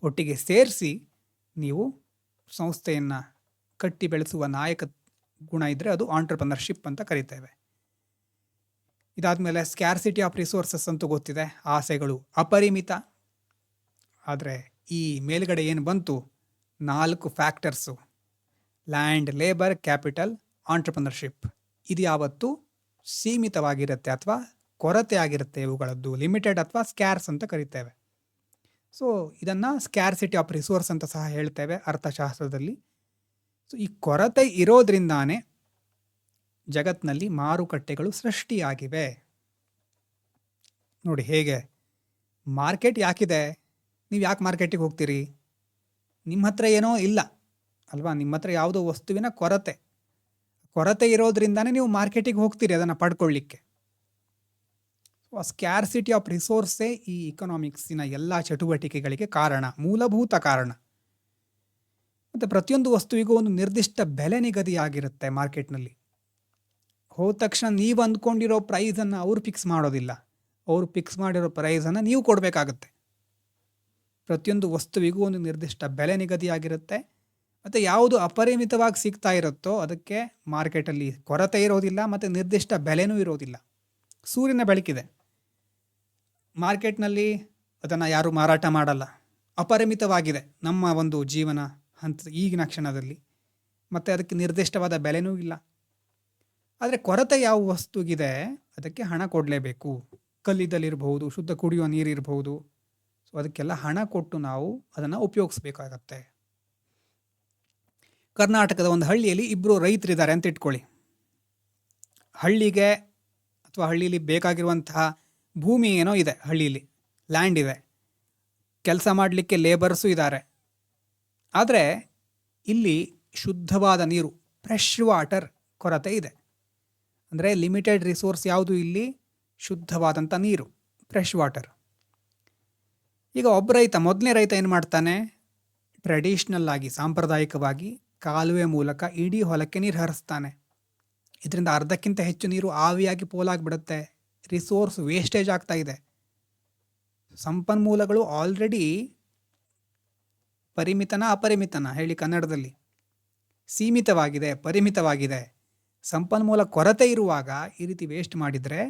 ಒಟ್ಟಿಗೆ ಸೇರಿಸಿ ನೀವು ಸಂಸ್ಥೆಯನ್ನು ಕಟ್ಟಿ ಬೆಳೆಸುವ ನಾಯಕ ಗುಣ ಇದ್ದರೆ ಅದು ಆಂಟ್ರಪ್ರಿನರ್ಶಿಪ್ ಅಂತ ಕರಿತೇವೆ. ಇದಾದಮೇಲೆ ಸ್ಕ್ಯಾರ್ಸಿಟಿ ಆಫ್ ರಿಸೋರ್ಸಸ್ ಅಂತೂ ಗೊತ್ತಿದೆ, ಆಸೆಗಳು ಅಪರಿಮಿತ. ಆದರೆ ಈ ಮೇಲ್ಗಡೆ ಏನು ಬಂತು 4 factors, land, labour, capital, entrepreneurship, ಇದು ಯಾವತ್ತೂ ಸೀಮಿತವಾಗಿರುತ್ತೆ ಅಥವಾ ಕೊರತೆ ಆಗಿರುತ್ತೆ. ಇವುಗಳದ್ದು ಲಿಮಿಟೆಡ್ ಅಥವಾ ಸ್ಕ್ಯಾರ್ಸ್ ಅಂತ ಕರಿತೇವೆ. ಸೊ ಇದನ್ನು ಸ್ಕ್ಯಾರ್ಸಿಟಿ ಆಫ್ ರಿಸೋರ್ಸ್ ಅಂತ ಸಹ ಹೇಳ್ತೇವೆ ಅರ್ಥಶಾಸ್ತ್ರದಲ್ಲಿ. ಸೊ ಈ ಕೊರತೆ ಇರೋದ್ರಿಂದಾನೇ ಜಗತ್ತಿನಲ್ಲಿ ಮಾರುಕಟ್ಟೆಗಳು ಸೃಷ್ಟಿಯಾಗಿವೆ. ನೋಡಿ ಹೇಗೆ. ಮಾರ್ಕೆಟ್ ಯಾಕಿದೆ? ನೀವು ಯಾಕೆ ಮಾರ್ಕೆಟಿಗೆ ಹೋಗ್ತೀರಿ? ನಿಮ್ಮ ಹತ್ರ ಏನೋ ಇಲ್ಲ ಅಲ್ವಾ, ನಿಮ್ಮ ಹತ್ರ ಯಾವುದೋ ವಸ್ತುವಿನ ಕೊರತೆ ಇರೋದ್ರಿಂದಾನೇ ನೀವು ಮಾರ್ಕೆಟಿಗೆ ಹೋಗ್ತೀರಿ ಅದನ್ನು ಪಡ್ಕೊಳ್ಳಿಕ್ಕೆ. ಸ್ಕ್ಯಾರ್ಸಿಟಿ ಆಫ್ ರಿಸೋರ್ಸೇ ಈ ಇಕನಾಮಿಕ್ಸಿನ ಎಲ್ಲ ಚಟುವಟಿಕೆಗಳಿಗೆ ಕಾರಣ, ಮೂಲಭೂತ ಕಾರಣ. ಮತ್ತು ಪ್ರತಿಯೊಂದು ವಸ್ತುವಿಗೂ ಒಂದು ನಿರ್ದಿಷ್ಟ ಬೆಲೆ ನಿಗದಿಯಾಗಿರುತ್ತೆ ಮಾರ್ಕೆಟ್ನಲ್ಲಿ. ಹೋದ ತಕ್ಷಣ ನೀವು ಅಂದ್ಕೊಂಡಿರೋ ಪ್ರೈಸನ್ನು ಅವರು ಫಿಕ್ಸ್ ಮಾಡೋದಿಲ್ಲ, ಅವರು ಫಿಕ್ಸ್ ಮಾಡಿರೋ ಪ್ರೈಸನ್ನು ನೀವು ಕೊಡಬೇಕಾಗತ್ತೆ. ಪ್ರತಿಯೊಂದು ವಸ್ತುವಿಗೂ ಒಂದು ನಿರ್ದಿಷ್ಟ ಬೆಲೆ ನಿಗದಿಯಾಗಿರುತ್ತೆ. ಮತ್ತು ಯಾವುದು ಅಪರಿಮಿತವಾಗಿ ಸಿಗ್ತಾ ಇರುತ್ತೋ ಅದಕ್ಕೆ ಮಾರ್ಕೆಟಲ್ಲಿ ಕೊರತೆ ಇರೋದಿಲ್ಲ ಮತ್ತು ನಿರ್ದಿಷ್ಟ ಬೆಲೆನೂ ಇರೋದಿಲ್ಲ. ಸೂರ್ಯನ ಬೆಳಕಿದೆ, ಮಾರ್ಕೆಟ್ನಲ್ಲಿ ಅದನ್ನು ಯಾರೂ ಮಾರಾಟ ಮಾಡಲ್ಲ, ಅಪರಿಮಿತವಾಗಿದೆ ನಮ್ಮ ಒಂದು ಜೀವನ ಹಂತ ಈಗಿನ ಕ್ಷಣದಲ್ಲಿ, ಮತ್ತು ಅದಕ್ಕೆ ನಿರ್ದಿಷ್ಟವಾದ ಬೆಲೆನೂ ಇಲ್ಲ. ಆದರೆ ಕೊರತೆ ಯಾವ ವಸ್ತುಗಿದೆ ಅದಕ್ಕೆ ಹಣ ಕೊಡಲೇಬೇಕು. ಕಲ್ಲಿದ್ದಲಿರ್ಬೋದು, ಶುದ್ಧ ಕುಡಿಯುವ ನೀರಿರ್ಬೋದು, ಸೊ ಅದಕ್ಕೆಲ್ಲ ಹಣ ಕೊಟ್ಟು ನಾವು ಅದನ್ನು ಉಪಯೋಗಿಸ್ಬೇಕಾಗತ್ತೆ. ಕರ್ನಾಟಕದ ಒಂದು ಹಳ್ಳಿಯಲ್ಲಿ ಇಬ್ಬರು ರೈತರಿದ್ದಾರೆ ಅಂತ ಇಟ್ಕೊಳ್ಳಿ. ಹಳ್ಳಿಗೆ ಅಥವಾ ಹಳ್ಳಿಲಿ ಬೇಕಾಗಿರುವಂತಹ ಭೂಮಿ ಏನೋ ಇದೆ, ಹಳ್ಳಿಲಿ ಲ್ಯಾಂಡ್ ಇದೆ, ಕೆಲಸ ಮಾಡಲಿಕ್ಕೆ ಲೇಬರ್ಸು ಇದ್ದಾರೆ. ಆದರೆ ಇಲ್ಲಿ ಶುದ್ಧವಾದ ನೀರು, ಫ್ರೆಶ್ ವಾಟರ್ ಕೊರತೆ ಇದೆ. ಅಂದರೆ ಲಿಮಿಟೆಡ್ ರಿಸೋರ್ಸ್ ಯಾವುದು ಇಲ್ಲಿ? ಶುದ್ಧವಾದಂಥ ನೀರು, ಫ್ರೆಶ್ ವಾಟರ್. ಈಗ ಒಬ್ಬ ರೈತ, ಮೊದಲನೇ ರೈತ ಏನು ಮಾಡ್ತಾನೆ? ಟ್ರೆಡಿಷ್ನಲ್ ಆಗಿ, ಸಾಂಪ್ರದಾಯಿಕವಾಗಿ ಕಾಲುವೆ ಮೂಲಕ ಇಡೀ ಹೊಲಕ್ಕೆ ನೀರು ಹರಿಸ್ತಾನೆ. ಇದರಿಂದ ಅರ್ಧಕ್ಕಿಂತ ಹೆಚ್ಚು ನೀರು ಆವಿಯಾಗಿ ಪೋಲಾಗಿಬಿಡುತ್ತೆ, ರಿಸೋರ್ಸ್ ವೇಸ್ಟೇಜ್ ಆಗ್ತಾ ಇದೆ. ಸಂಪನ್ಮೂಲಗಳು ಆಲ್ರೆಡಿ ಪರಿಮಿತನ ಅಪರಿಮಿತನ ಹೇಳಿ ಕನ್ನಡದಲ್ಲಿ, ಸೀಮಿತವಾಗಿದೆ, ಪರಿಮಿತವಾಗಿದೆ. ಸಂಪನ್ಮೂಲ ಕೊರತೆ ಇರುವಾಗ ಈ ರೀತಿ ವೇಸ್ಟ್ ಮಾಡಿದರೆ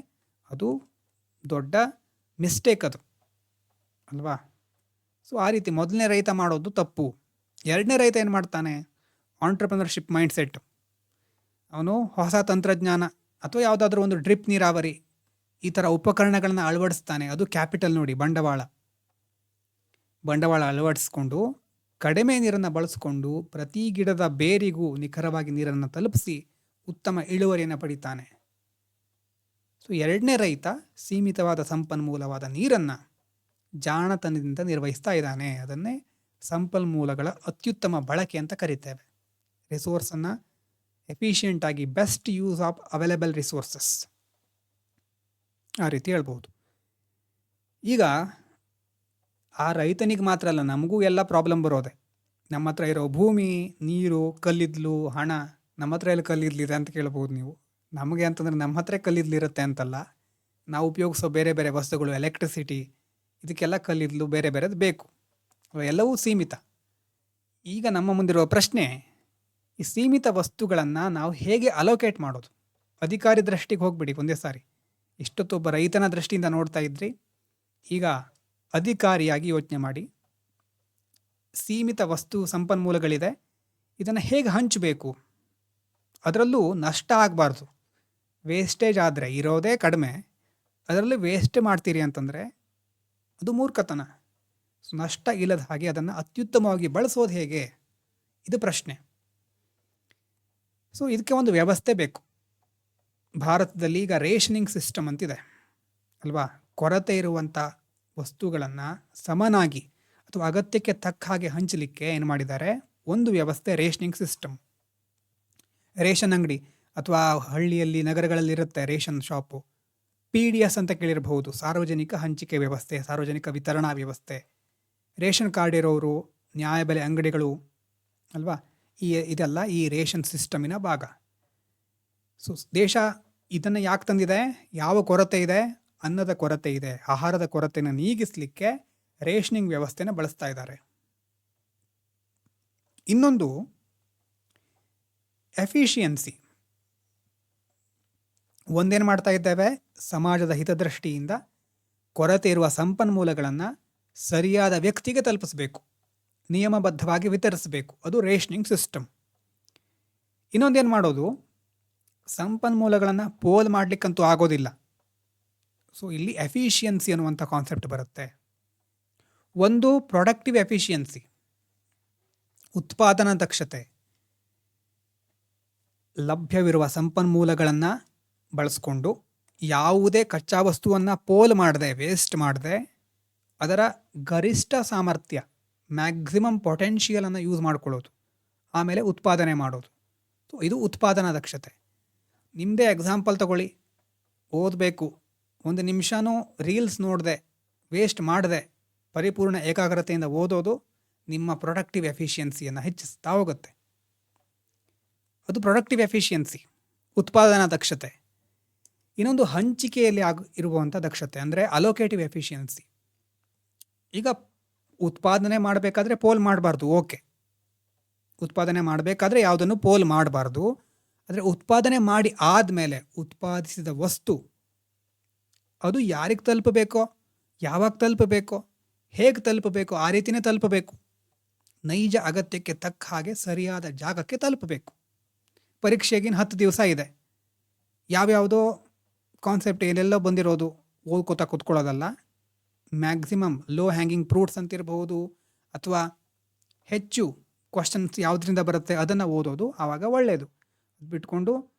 ಅದು ದೊಡ್ಡ ಮಿಸ್ಟೇಕ್ ಅದು ಅಲ್ವಾ? ಸೊ ಆ ರೀತಿ ಮೊದಲನೇ ರೈತ ಮಾಡೋದು ತಪ್ಪು. ಎರಡನೇ ರೈತ ಏನು ಮಾಡ್ತಾನೆ? Entrepreneurship mindset. ಅವನು ಹೊಸ ತಂತ್ರಜ್ಞಾನ ಅಥವಾ ಯಾವುದಾದ್ರೂ ಒಂದು ಡ್ರಿಪ್ ನೀರಾವರಿ ಈ ಥರ ಉಪಕರಣಗಳನ್ನ ಅಳವಡಿಸ್ತಾನೆ. ಅದು ಕ್ಯಾಪಿಟಲ್ ನೋಡಿ, ಬಂಡವಾಳ ಅಳವಡಿಸ್ಕೊಂಡು ಕಡಿಮೆ ನೀರನ್ನು ಬಳಸ್ಕೊಂಡು ಪ್ರತಿ ಗಿಡದ ಬೇರಿಗೂ ನಿಖರವಾಗಿ ನೀರನ್ನು ತಲುಪಿಸಿ ಉತ್ತಮ ಇಳುವರಿಯನ್ನು ಪಡಿತಾನೆ. ಸೊ ಎರಡನೇ ರೈತ ಸೀಮಿತವಾದ ಸಂಪನ್ಮೂಲವಾದ ನೀರನ್ನು ಜಾಣತನದಿಂದ ನಿರ್ವಹಿಸ್ತಾ ಇದ್ದಾನೆ. ಅದನ್ನೇ ಸಂಪನ್ಮೂಲಗಳ ಅತ್ಯುತ್ತಮ ಬಳಕೆ ಅಂತ ಕರಿತೇವೆ. ರಿಸೋರ್ಸನ್ನು ಎಫಿಷಿಯೆಂಟ್ ಆಗಿ, best use of available resources, ಆ ರೀತಿ ಹೇಳ್ಬೋದು. ಈಗ ಆ ರೈತನಿಗೆ ಮಾತ್ರ ಅಲ್ಲ, ನಮಗೂ ಎಲ್ಲ ಪ್ರಾಬ್ಲಮ್ ಬರೋದೆ. ನಮ್ಮ ಹತ್ರ ಇರೋ ಭೂಮಿ, ನೀರು, ಕಲ್ಲಿದ್ಲು, ಹಣ. ನಮ್ಮ ಹತ್ರ ಎಲ್ಲ ಕಲ್ಲಿದ್ಲಿದೆ ಅಂತ ಕೇಳ್ಬೋದು ನೀವು. ನಮಗೆ ಅಂತಂದರೆ ನಮ್ಮ ಹತ್ರ ಕಲ್ಲಿದ್ಲಿರುತ್ತೆ ಅಂತಲ್ಲ, ನಾವು ಉಪಯೋಗಿಸೋ ಬೇರೆ ಬೇರೆ ವಸ್ತುಗಳು, ಎಲೆಕ್ಟ್ರಿಸಿಟಿ, ಇದಕ್ಕೆಲ್ಲ ಕಲ್ಲಿದ್ಲು ಬೇರೆ ಬೇರೆದು ಬೇಕು. ಎಲ್ಲವೂ ಸೀಮಿತ. ಈಗ ನಮ್ಮ ಮುಂದಿರುವ ಪ್ರಶ್ನೆ, ಈ ಸೀಮಿತ ವಸ್ತುಗಳನ್ನು ನಾವು ಹೇಗೆ ಅಲೋಕೇಟ್ ಮಾಡೋದು? ಅಧಿಕಾರಿ ದೃಷ್ಟಿಗೆ ಹೋಗ್ಬಿಡಿ ಒಂದೇ ಸಾರಿ. ಇಷ್ಟೊತ್ತು ಒಬ್ಬ ರೈತನ ದೃಷ್ಟಿಯಿಂದ ನೋಡ್ತಾ ಇದ್ರಿ, ಈಗ ಅಧಿಕಾರಿಯಾಗಿ ಯೋಚನೆ ಮಾಡಿ. ಸೀಮಿತ ವಸ್ತು ಸಂಪನ್ಮೂಲಗಳಿದೆ, ಇದನ್ನು ಹೇಗೆ ಹಂಚಬೇಕು? ಅದರಲ್ಲೂ ನಷ್ಟ ಆಗಬಾರ್ದು. ವೇಸ್ಟೇಜ್ ಆದರೆ, ಇರೋದೇ ಕಡಿಮೆ, ಅದರಲ್ಲಿ ವೇಸ್ಟ್ ಮಾಡ್ತೀರಿ ಅಂತಂದರೆ ಅದು ಮೂರ್ಖತನ. ನಷ್ಟ ಇಲ್ಲದ ಹಾಗೆ ಅದನ್ನು ಅತ್ಯುತ್ತಮವಾಗಿ ಬಳಸೋದು ಹೇಗೆ? ಇದು ಪ್ರಶ್ನೆ. ಸೊ ಇದಕ್ಕೆ ಒಂದು ವ್ಯವಸ್ಥೆ ಬೇಕು. ಭಾರತದಲ್ಲಿ ಈಗ ರೇಷನಿಂಗ್ ಸಿಸ್ಟಮ್ ಅಂತಿದೆ ಅಲ್ವಾ? ಕೊರತೆ ಇರುವಂಥ ವಸ್ತುಗಳನ್ನು ಸಮನಾಗಿ ಅಥವಾ ಅಗತ್ಯಕ್ಕೆ ತಕ್ಕ ಹಾಗೆ ಹಂಚಲಿಕ್ಕೆ ಏನು ಮಾಡಿದ್ದಾರೆ? ಒಂದು ವ್ಯವಸ್ಥೆ ರೇಷನಿಂಗ್ ಸಿಸ್ಟಮ್. ರೇಷನ್ ಅಂಗಡಿ ಅಥವಾ ಹಳ್ಳಿಯಲ್ಲಿ, ನಗರಗಳಲ್ಲಿ ಇರುತ್ತೆ ರೇಷನ್ ಶಾಪು. PDS ಅಂತ ಕೇಳಿರಬಹುದು, ಸಾರ್ವಜನಿಕ ಹಂಚಿಕೆ ವ್ಯವಸ್ಥೆ, ಸಾರ್ವಜನಿಕ ವಿತರಣಾ ವ್ಯವಸ್ಥೆ. ರೇಷನ್ ಕಾರ್ಡ್ ಇರೋರು, ನ್ಯಾಯಬೆಲೆ ಅಂಗಡಿಗಳು ಅಲ್ವಾ? ಇದೆಲ್ಲ ಈ ರೇಷನ್ ಸಿಸ್ಟಮಿನ ಭಾಗ. ಸೊ ದೇಶ ಇದನ್ನು ಯಾಕೆ ತಂದಿದೆ? ಯಾವ ಕೊರತೆ ಇದೆ? ಅನ್ನದ ಕೊರತೆ ಇದೆ. ಆಹಾರದ ಕೊರತೆಯನ್ನು ನೀಗಿಸಲಿಕ್ಕೆ ರೇಷನಿಂಗ್ ವ್ಯವಸ್ಥೆನ ಬಳಸ್ತಾ ಇದ್ದಾರೆ. ಇನ್ನೊಂದು ಎಫಿಷಿಯನ್ಸಿ. ಒಂದೇನು ಮಾಡ್ತಾ ಇದ್ದೇವೆ? ಸಮಾಜದ ಹಿತದೃಷ್ಟಿಯಿಂದ ಕೊರತೆ ಇರುವ ಸಂಪನ್ಮೂಲಗಳನ್ನು ಸರಿಯಾದ ವ್ಯಕ್ತಿಗೆ ತಲುಪಿಸಬೇಕು, ನಿಯಮಬದ್ಧವಾಗಿ ವಿತರಿಸಬೇಕು. ಅದು ರೇಷನಿಂಗ್ ಸಿಸ್ಟಮ್. ಇನ್ನೊಂದೇನು ಮಾಡೋದು? ಸಂಪನ್ಮೂಲಗಳನ್ನು ಪೋಲ್ ಮಾಡಲಿಕ್ಕಂತೂ ಆಗೋದಿಲ್ಲ. ಸೊ ಇಲ್ಲಿ ಎಫಿಷಿಯನ್ಸಿ ಅನ್ನುವಂಥ ಕಾನ್ಸೆಪ್ಟ್ ಬರುತ್ತೆ. ಒಂದು ಪ್ರೊಡಕ್ಟಿವ್ ಎಫಿಷಿಯನ್ಸಿ, ಉತ್ಪಾದನಾ ದಕ್ಷತೆ. ಲಭ್ಯವಿರುವ ಸಂಪನ್ಮೂಲಗಳನ್ನು ಬಳಸ್ಕೊಂಡು ಯಾವುದೇ ಕಚ್ಚಾ ವಸ್ತುವನ್ನು ಪೋಲ್ ಮಾಡದೆ, ವೇಸ್ಟ್ ಮಾಡದೆ, ಅದರ ಗರಿಷ್ಠ ಸಾಮರ್ಥ್ಯ, ಮ್ಯಾಕ್ಸಿಮಮ್ ಪೊಟೆನ್ಷಿಯಲನ್ನು ಯೂಸ್ ಮಾಡ್ಕೊಳ್ಳೋದು, ಆಮೇಲೆ ಉತ್ಪಾದನೆ ಮಾಡೋದು. ಸೊ ಇದು ಉತ್ಪಾದನಾ ದಕ್ಷತೆ. ನಿಮ್ಮದೇ ಎಕ್ಸಾಂಪಲ್ ತಗೊಳ್ಳಿ. ಓದಬೇಕು, ಒಂದು ನಿಮಿಷನೂ ರೀಲ್ಸ್ ನೋಡದೆ ವೇಸ್ಟ್ ಮಾಡದೆ ಪರಿಪೂರ್ಣ ಏಕಾಗ್ರತೆಯಿಂದ ಓದೋದು ನಿಮ್ಮ ಪ್ರೊಡಕ್ಟಿವ್ ಎಫಿಷಿಯನ್ಸಿಯನ್ನು ಹೆಚ್ಚಿಸ್ತಾ ಹೋಗುತ್ತೆ. ಅದು ಪ್ರೊಡಕ್ಟಿವ್ ಎಫಿಷಿಯನ್ಸಿ, ಉತ್ಪಾದನಾ ದಕ್ಷತೆ. ಇನ್ನೊಂದು ಹಂಚಿಕೆಯಲ್ಲಿ ಇರುವಂಥ ದಕ್ಷತೆ ಅಂದರೆ ಅಲೋಕೇಟಿವ್ ಎಫಿಷಿಯನ್ಸಿ. ಈಗ ಉತ್ಪಾದನೆ ಮಾಡಬೇಕಾದ್ರೆ ಪೋಲ್ ಮಾಡಬಾರ್ದು, ಓಕೆ. ಉತ್ಪಾದನೆ ಮಾಡಬೇಕಾದ್ರೆ ಯಾವುದನ್ನು ಪೋಲ್ ಮಾಡಬಾರ್ದು. ಆದರೆ ಉತ್ಪಾದನೆ ಮಾಡಿ ಆದಮೇಲೆ ಉತ್ಪಾದಿಸಿದ ವಸ್ತು ಅದು ಯಾರಿಗೆ ತಲುಪಬೇಕೋ, ಯಾವಾಗ ತಲುಪಬೇಕೋ, ಹೇಗೆ ತಲುಪಬೇಕೋ ಆ ರೀತಿಯೇ ತಲುಪಬೇಕು. ನೈಜ ಅಗತ್ಯಕ್ಕೆ ತಕ್ಕ ಹಾಗೆ ಸರಿಯಾದ ಜಾಗಕ್ಕೆ ತಲುಪಬೇಕು. ಪರೀಕ್ಷೆಗಿನ 10 ದಿವಸ ಇದೆ. ಯಾವ್ಯಾವುದೋ ಕಾನ್ಸೆಪ್ಟ್ ಏನೆಲ್ಲ ಬಂದಿರೋದು ಓದ್ಕೋತಾ ಕೂತ್ಕೊಳ್ಳೋದಲ್ಲ. ಮ್ಯಾಕ್ಸಿಮಮ್ ಲೋ ಹ್ಯಾಂಗಿಂಗ್ ಫ್ರೂಟ್ಸ್ ಅಂತಿರಬಹುದು, ಅಥವಾ ಹೆಚ್ಚು ಕ್ವಶನ್ಸ್ ಯಾವುದರಿಂದ ಬರುತ್ತೆ ಅದನ್ನು ಓದೋದು ಆವಾಗ ಒಳ್ಳೆಯದು. ಅದು ಬಿಟ್ಕೊಂಡು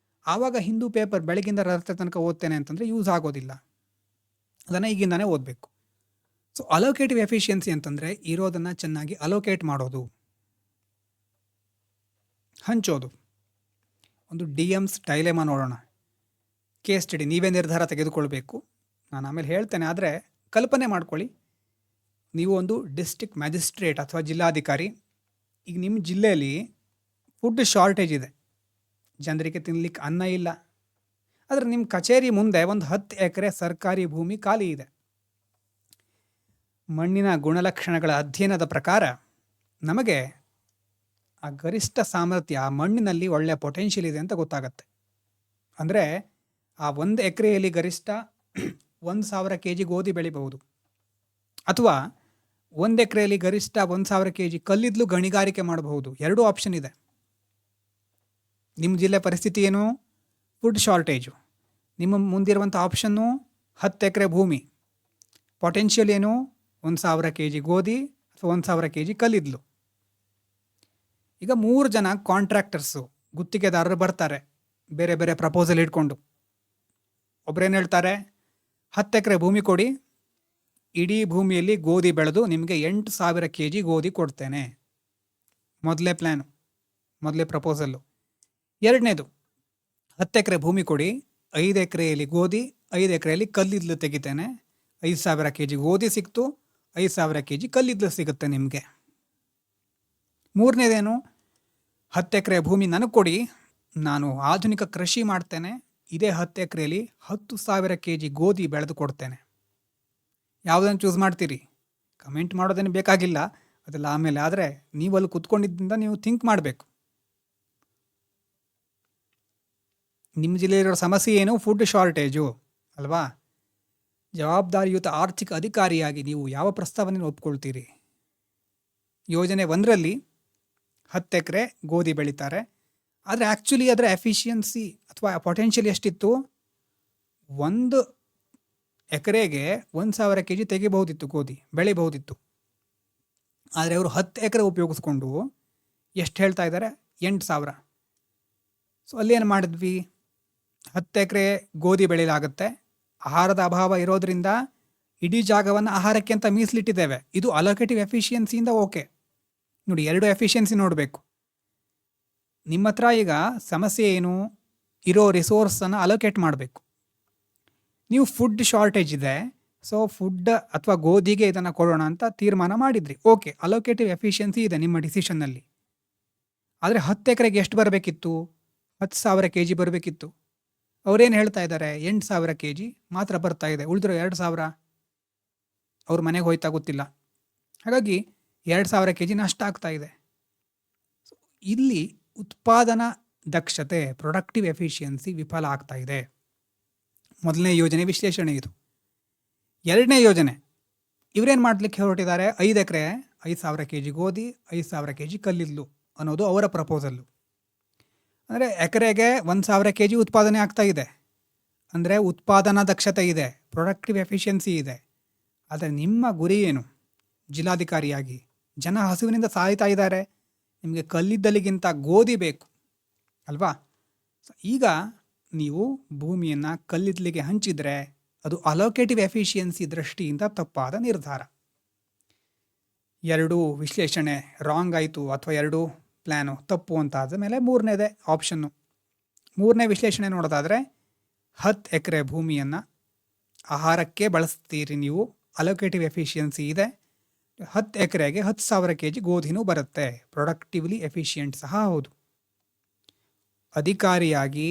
ಆವಾಗ ಹಿಂದೂ ಪೇಪರ್ ಬೆಳಗಿಂದ ರಾತ್ರಿ ತನಕ ಓದ್ತೇನೆ ಅಂತಂದರೆ ಯೂಸ್ ಆಗೋದಿಲ್ಲ. ಅದನ್ನು ಈಗಿಂದಾನೇ ಓದಬೇಕು. ಸೊ ಅಲೋಕೇಟಿವ್ ಎಫಿಷಿಯನ್ಸಿ ಅಂತಂದರೆ ಇರೋದನ್ನು ಚೆನ್ನಾಗಿ ಅಲೋಕೇಟ್ ಮಾಡೋದು, ಹಂಚೋದು. ಒಂದು DM's ಡೈಲೆಮಾ ನೋಡೋಣ. ಕೇಸ್ ಸ್ಟಡಿ, ನೀವೇ ನಿರ್ಧಾರ ತೆಗೆದುಕೊಳ್ಬೇಕು. ನಾನು ಆಮೇಲೆ ಹೇಳ್ತೇನೆ. ಆದರೆ ಕಲ್ಪನೆ ಮಾಡ್ಕೊಳ್ಳಿ, ನೀವು ಒಂದು ಡಿಸ್ಟ್ರಿಕ್ಟ್ ಮ್ಯಾಜಿಸ್ಟ್ರೇಟ್ ಅಥವಾ ಜಿಲ್ಲಾಧಿಕಾರಿ. ಈಗ ನಿಮ್ಮ ಜಿಲ್ಲೆಯಲ್ಲಿ ಫುಡ್ ಶಾರ್ಟೇಜ್ ಇದೆ, ಜನರಿಗೆ ತಿನ್ನಲಿಕ್ಕೆ ಅನ್ನ ಇಲ್ಲ. ಆದರೆ ನಿಮ್ಮ ಕಚೇರಿ ಮುಂದೆ ಒಂದು 10 ಎಕರೆ ಸರ್ಕಾರಿ ಭೂಮಿ ಖಾಲಿ ಇದೆ. ಮಣ್ಣಿನ ಗುಣಲಕ್ಷಣಗಳ ಅಧ್ಯಯನದ ಪ್ರಕಾರ ನಮಗೆ ಆ ಗರಿಷ್ಠ ಸಾಮರ್ಥ್ಯ, ಆ ಮಣ್ಣಿನಲ್ಲಿ ಒಳ್ಳೆಯ ಪೊಟೆನ್ಷಿಯಲ್ ಇದೆ ಅಂತ ಗೊತ್ತಾಗತ್ತೆ. ಅಂದರೆ ಆ 1 ಎಕರೆಯಲ್ಲಿ ಗರಿಷ್ಠ 1,000 kg ಗೋಧಿ ಬೆಳಿಬಹುದು, ಅಥವಾ 1 ಎಕರೆಯಲ್ಲಿ ಗರಿಷ್ಠ 1,000 kg ಕಲ್ಲಿದ್ದಲು ಗಣಿಗಾರಿಕೆ ಮಾಡಬಹುದು. 2 ಆಪ್ಷನ್ ಇದೆ. ನಿಮ್ಮ ಜಿಲ್ಲೆ ಪರಿಸ್ಥಿತಿ ಏನು? Food shortage. ನಿಮ್ಮ ಮುಂದಿರುವಂಥ ಆಪ್ಷನ್ನು 10 ಎಕರೆ ಭೂಮಿ. ಪೊಟೆನ್ಷಿಯಲ್ ಏನು? 1,000 kg ಗೋಧಿ ಅಥವಾ 1,000 kg ಕಲ್ಲಿದ್ದಲು. ಈಗ 3 ಜನ ಕಾಂಟ್ರಾಕ್ಟರ್ಸು, ಗುತ್ತಿಗೆದಾರರು ಬರ್ತಾರೆ ಬೇರೆ ಬೇರೆ ಪ್ರಪೋಸಲ್ ಇಟ್ಕೊಂಡು. ಒಬ್ಬರೇನು ಹೇಳ್ತಾರೆ, 10 ಎಕರೆ ಭೂಮಿ ಕೊಡಿ, ಇಡೀ ಭೂಮಿಯಲ್ಲಿ ಗೋಧಿ ಬೆಳೆದು ನಿಮಗೆ 8,000 kg ಗೋಧಿ ಕೊಡ್ತೇನೆ. ಮೊದಲೇ ಪ್ಲ್ಯಾನು, ಮೊದಲೇ ಪ್ರಪೋಸಲ್ಲು. ಎರಡನೇದು, 10 ಎಕರೆ ಭೂಮಿ ಕೊಡಿ, 5 ಎಕರೆಯಲ್ಲಿ ಗೋಧಿ, 5 ಎಕರೆಯಲ್ಲಿ ಕಲ್ಲಿದ್ದಲು ತೆಗಿತೇನೆ. 5,000 kg ಗೋಧಿ ಸಿಕ್ತು, 5,000 kg ಕಲ್ಲಿದ್ದಲು ಸಿಗುತ್ತೆ ನಿಮಗೆ. ಮೂರನೇದೇನು, 10 ಎಕರೆ ಭೂಮಿ ನನಗೆ ಕೊಡಿ, ನಾನು ಆಧುನಿಕ ಕೃಷಿ ಮಾಡ್ತೇನೆ, ಇದೇ 10 ಎಕರೆಯಲ್ಲಿ 10,000 kg ಗೋಧಿ ಬೆಳೆದು ಕೊಡ್ತೇನೆ. ಯಾವುದನ್ನು ಚೂಸ್ ಮಾಡ್ತೀರಿ? ಕಮೆಂಟ್ ಮಾಡೋದೇನು ಬೇಕಾಗಿಲ್ಲ, ಅದೆಲ್ಲ ಆಮೇಲೆ. ಆದರೆ ನೀವು ಅಲ್ಲಿ ಕೂತ್ಕೊಂಡಿದ್ದರಿಂದ ನೀವು ಥಿಂಕ್ ಮಾಡಬೇಕು. ನಿಮ್ಮ ಜಿಲ್ಲೆಯಲ್ಲಿರೋ ಸಮಸ್ಯೆ ಏನು? ಫುಡ್ ಶಾರ್ಟೇಜು ಅಲ್ವಾ? ಜವಾಬ್ದಾರಿಯುತ ಆರ್ಥಿಕ ಅಧಿಕಾರಿಯಾಗಿ ನೀವು ಯಾವ ಪ್ರಸ್ತಾವನೆ ಒಪ್ಕೊಳ್ತೀರಿ? ಯೋಜನೆ 1ರಲ್ಲಿ 10 ಎಕರೆ ಗೋಧಿ ಬೆಳೀತಾರೆ. ಆದರೆ ಆ್ಯಕ್ಚುಲಿ ಅದರ ಎಫಿಷಿಯನ್ಸಿ ಅಥವಾ ಪೊಟೆನ್ಷಿಯಲ್ ಎಷ್ಟಿತ್ತು? 1 ಎಕರೆಗೆ 1,000 kg ತೆಗಿಬಹುದಿತ್ತು, ಗೋಧಿ ಬೆಳಿಬಹುದಿತ್ತು. ಆದರೆ ಅವರು 10 ಎಕರೆ ಉಪಯೋಗಿಸ್ಕೊಂಡು ಎಷ್ಟು ಹೇಳ್ತಾ ಇದ್ದಾರೆ? 8,000. ಸೊ ಅಲ್ಲಿ ಏನು ಮಾಡಿದ್ವಿ? 10 ಎಕರೆ ಗೋಧಿ ಬೆಳೆಯಲಾಗುತ್ತೆ. ಆಹಾರದ ಅಭಾವ ಇರೋದ್ರಿಂದ ಇಡೀ ಜಾಗವನ್ನು ಆಹಾರಕ್ಕೆ ಅಂತ ಮೀಸಲಿಟ್ಟಿದ್ದೇವೆ. ಇದು ಅಲೋಕೇಟಿವ್ ಎಫಿಷಿಯನ್ಸಿಯಿಂದ ಓಕೆ. ನೋಡಿ, 2 ಎಫಿಷಿಯನ್ಸಿ ನೋಡಬೇಕು. ನಿಮ್ಮ ಹತ್ರ ಈಗ ಸಮಸ್ಯೆ ಏನು? ಇರೋ ರಿಸೋರ್ಸನ್ನು ಅಲೋಕೇಟ್ ಮಾಡಬೇಕು. ನೀವು ಫುಡ್ ಶಾರ್ಟೇಜ್ ಇದೆ, ಸೊ ಫುಡ್ ಅಥವಾ ಗೋಧಿಗೆ ಇದನ್ನು ಕೊಡೋಣ ಅಂತ ತೀರ್ಮಾನ ಮಾಡಿದ್ರಿ. ಓಕೆ, ಅಲೋಕೇಟಿವ್ ಎಫಿಷಿಯನ್ಸಿ ಇದೆ ನಿಮ್ಮ ಡಿಸಿಷನ್ನಲ್ಲಿ. ಆದರೆ 10 ಎಕರೆಗೆ ಎಷ್ಟು ಬರಬೇಕಿತ್ತು? 10,000 kg ಬರಬೇಕಿತ್ತು. ಅವರೇನು ಹೇಳ್ತಾ ಇದ್ದಾರೆ? 8,000 kg ಮಾತ್ರ ಬರ್ತಾ ಇದೆ, ಉಳಿದಿರೋ 2,000 ಅವ್ರ ಮನೆಗೆ ಹೋಯ್ತಾ ಗೊತ್ತಿಲ್ಲ. ಹಾಗಾಗಿ 2,000 kg ನಷ್ಟ ಆಗ್ತಾ ಇದೆ. ಇಲ್ಲಿ ಉತ್ಪಾದನಾ ದಕ್ಷತೆ, ಪ್ರೊಡಕ್ಟಿವ್ ಎಫಿಷಿಯನ್ಸಿ ವಿಫಲ ಆಗ್ತಾ ಇದೆ. ಮೊದಲನೇ ಯೋಜನೆ ವಿಶ್ಲೇಷಣೆ ಇದು. ಎರಡನೇ ಯೋಜನೆ, ಇವರೇನು ಮಾಡಲಿಕ್ಕೆ ಹೊರಟಿದ್ದಾರೆ? 5 ಎಕರೆ 5,000 kg ಗೋಧಿ, 5,000 kg ಕಲ್ಲಿದ್ದಲು ಅನ್ನೋದು ಅವರ ಪ್ರಪೋಸಲ್ಲು. ಅಂದರೆ ಎಕರೆಗೆ 1,000 kg ಉತ್ಪಾದನೆ ಆಗ್ತಾ ಇದೆ. ಅಂದರೆ ಉತ್ಪಾದನಾ ದಕ್ಷತೆ ಇದೆ, ಪ್ರೊಡಕ್ಟಿವ್ ಎಫಿಷಿಯನ್ಸಿ ಇದೆ. ಆದರೆ ನಿಮ್ಮ ಗುರಿ ಏನು? ಜಿಲ್ಲಾಧಿಕಾರಿಯಾಗಿ ಜನ ಹಸುವಿನಿಂದ ಸಾಯ್ತಾ ಇದ್ದಾರೆ, ನಿಮಗೆ ಕಲ್ಲಿದ್ದಲಿಗಿಂತ ಗೋಧಿ ಬೇಕು ಅಲ್ವಾ? ಸೊ ಈಗ ನೀವು ಭೂಮಿಯನ್ನು ಕಲ್ಲಿದ್ದಲಿಗೆ ಹಂಚಿದರೆ ಅದು ಅಲೋಕೇಟಿವ್ ಎಫಿಷಿಯನ್ಸಿ ದೃಷ್ಟಿಯಿಂದ ತಪ್ಪಾದ ನಿರ್ಧಾರ. 2 ವಿಶ್ಲೇಷಣೆ ರಾಂಗ್ ಆಯಿತು, ಅಥವಾ 2 ಪ್ಲ್ಯಾನು ತಪ್ಪು ಅಂತ ಆದ ಮೇಲೆ 3ನೇದೇ ಆಪ್ಷನ್ನು. 3ನೇ ವಿಶ್ಲೇಷಣೆ ನೋಡೋದಾದರೆ 10 ಎಕರೆ ಭೂಮಿಯನ್ನು ಆಹಾರಕ್ಕೆ ಬಳಸ್ತೀರಿ ನೀವು, ಅಲೋಕೇಟಿವ್ ಎಫಿಷಿಯನ್ಸಿ ಇದೆ. 10 ಎಕರೆಗೆ 10,000 kg ಗೋಧಿನೂ ಬರುತ್ತೆ. ಪ್ರೊಡಕ್ಟಿವ್ಲಿ ಎಫಿಷಿಯೆಂಟ್ ಸಹ ಹೌದು. ಅಧಿಕಾರಿಯಾಗಿ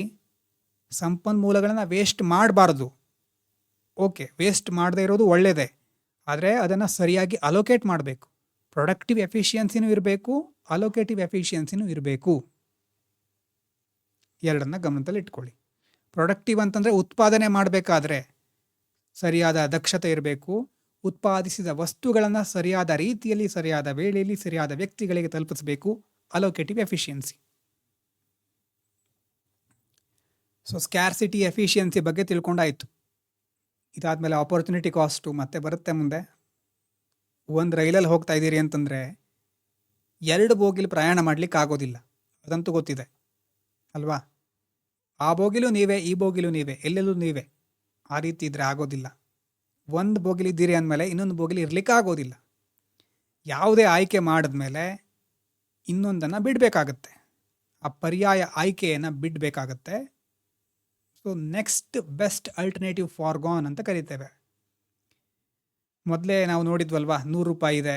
ಸಂಪನ್ಮೂಲಗಳನ್ನು ವೇಸ್ಟ್ ಮಾಡಬಾರ್ದು. ಓಕೆ, ವೇಸ್ಟ್ ಮಾಡದೇ ಇರೋದು ಒಳ್ಳೆಯದೇ, ಆದರೆ ಅದನ್ನು ಸರಿಯಾಗಿ ಅಲೋಕೇಟ್ ಮಾಡಬೇಕು. ಪ್ರೊಡಕ್ಟಿವ್ ಎಫಿಷಿಯನ್ಸಿನೂ ಇರಬೇಕು, ಅಲೋಕೇಟಿವ್ ಎಫಿಷಿಯನ್ಸಿನೂ ಇರಬೇಕು. ಎರಡನ್ನ ಗಮನದಲ್ಲಿ ಇಟ್ಕೊಳ್ಳಿ. ಪ್ರೊಡಕ್ಟಿವ್ ಅಂತಂದರೆ ಉತ್ಪಾದನೆ ಮಾಡಬೇಕಾದ್ರೆ ಸರಿಯಾದ ದಕ್ಷತೆ ಇರಬೇಕು. ಉತ್ಪಾದಿಸಿದ ವಸ್ತುಗಳನ್ನು ಸರಿಯಾದ ರೀತಿಯಲ್ಲಿ, ಸರಿಯಾದ ವೇಳೆಯಲ್ಲಿ, ಸರಿಯಾದ ವ್ಯಕ್ತಿಗಳಿಗೆ ತಲುಪಿಸಬೇಕು. ಅಲೋಕೇಟಿವ್ ಎಫಿಷಿಯನ್ಸಿ. ಸೊ ಸ್ಕ್ಯಾರ್ಸಿಟಿ ಎಫಿಷಿಯನ್ಸಿ ಬಗ್ಗೆ ತಿಳ್ಕೊಂಡಾಯಿತು. ಇದಾದಮೇಲೆ ಆಪರ್ಚುನಿಟಿ ಕಾಸ್ಟು ಮತ್ತೆ ಬರುತ್ತೆ ಮುಂದೆ. ಒಂದು ರೈಲಲ್ಲಿ ಹೋಗ್ತಾ ಇದ್ದೀರಿ ಅಂತಂದರೆ 2 ಬೋಗಿಲು ಪ್ರಯಾಣ ಮಾಡಲಿಕ್ಕೆ ಆಗೋದಿಲ್ಲ, ಅದಂತೂ ಗೊತ್ತಿದೆ ಅಲ್ವಾ? ಆ ಬೋಗಿಲು ನೀವೇ, ಈ ಬೋಗಿಲು ನೀವೇ, ಎಲ್ಲೆಲ್ಲೂ ನೀವೇ. ಆ ರೀತಿ ಇದ್ರೆ ಆಗೋದಿಲ್ಲ. ಒಂದು ಬೋಗಿಲಿದ್ದೀರಿ ಅಂದಮೇಲೆ ಇನ್ನೊಂದು ಬೋಗಿಲು ಇರಲಿಕ್ಕೆ ಆಗೋದಿಲ್ಲ. ಯಾವುದೇ ಆಯ್ಕೆ ಮಾಡಿದ್ಮೇಲೆ ಇನ್ನೊಂದನ್ನು ಬಿಡಬೇಕಾಗತ್ತೆ. ಆ ಪರ್ಯಾಯ ಆಯ್ಕೆಯನ್ನು ಬಿಡಬೇಕಾಗತ್ತೆ. ಸೊ ನೆಕ್ಸ್ಟ್ ಬೆಸ್ಟ್ ಅಲ್ಟರ್ನೇಟಿವ್ ಫಾರ್ಗಾನ್ ಅಂತ ಕರಿತೇವೆ. ಮೊದಲೇ ನಾವು ನೋಡಿದ್ವಲ್ವಾ, 100 ರೂಪಾಯಿ ಇದೆ,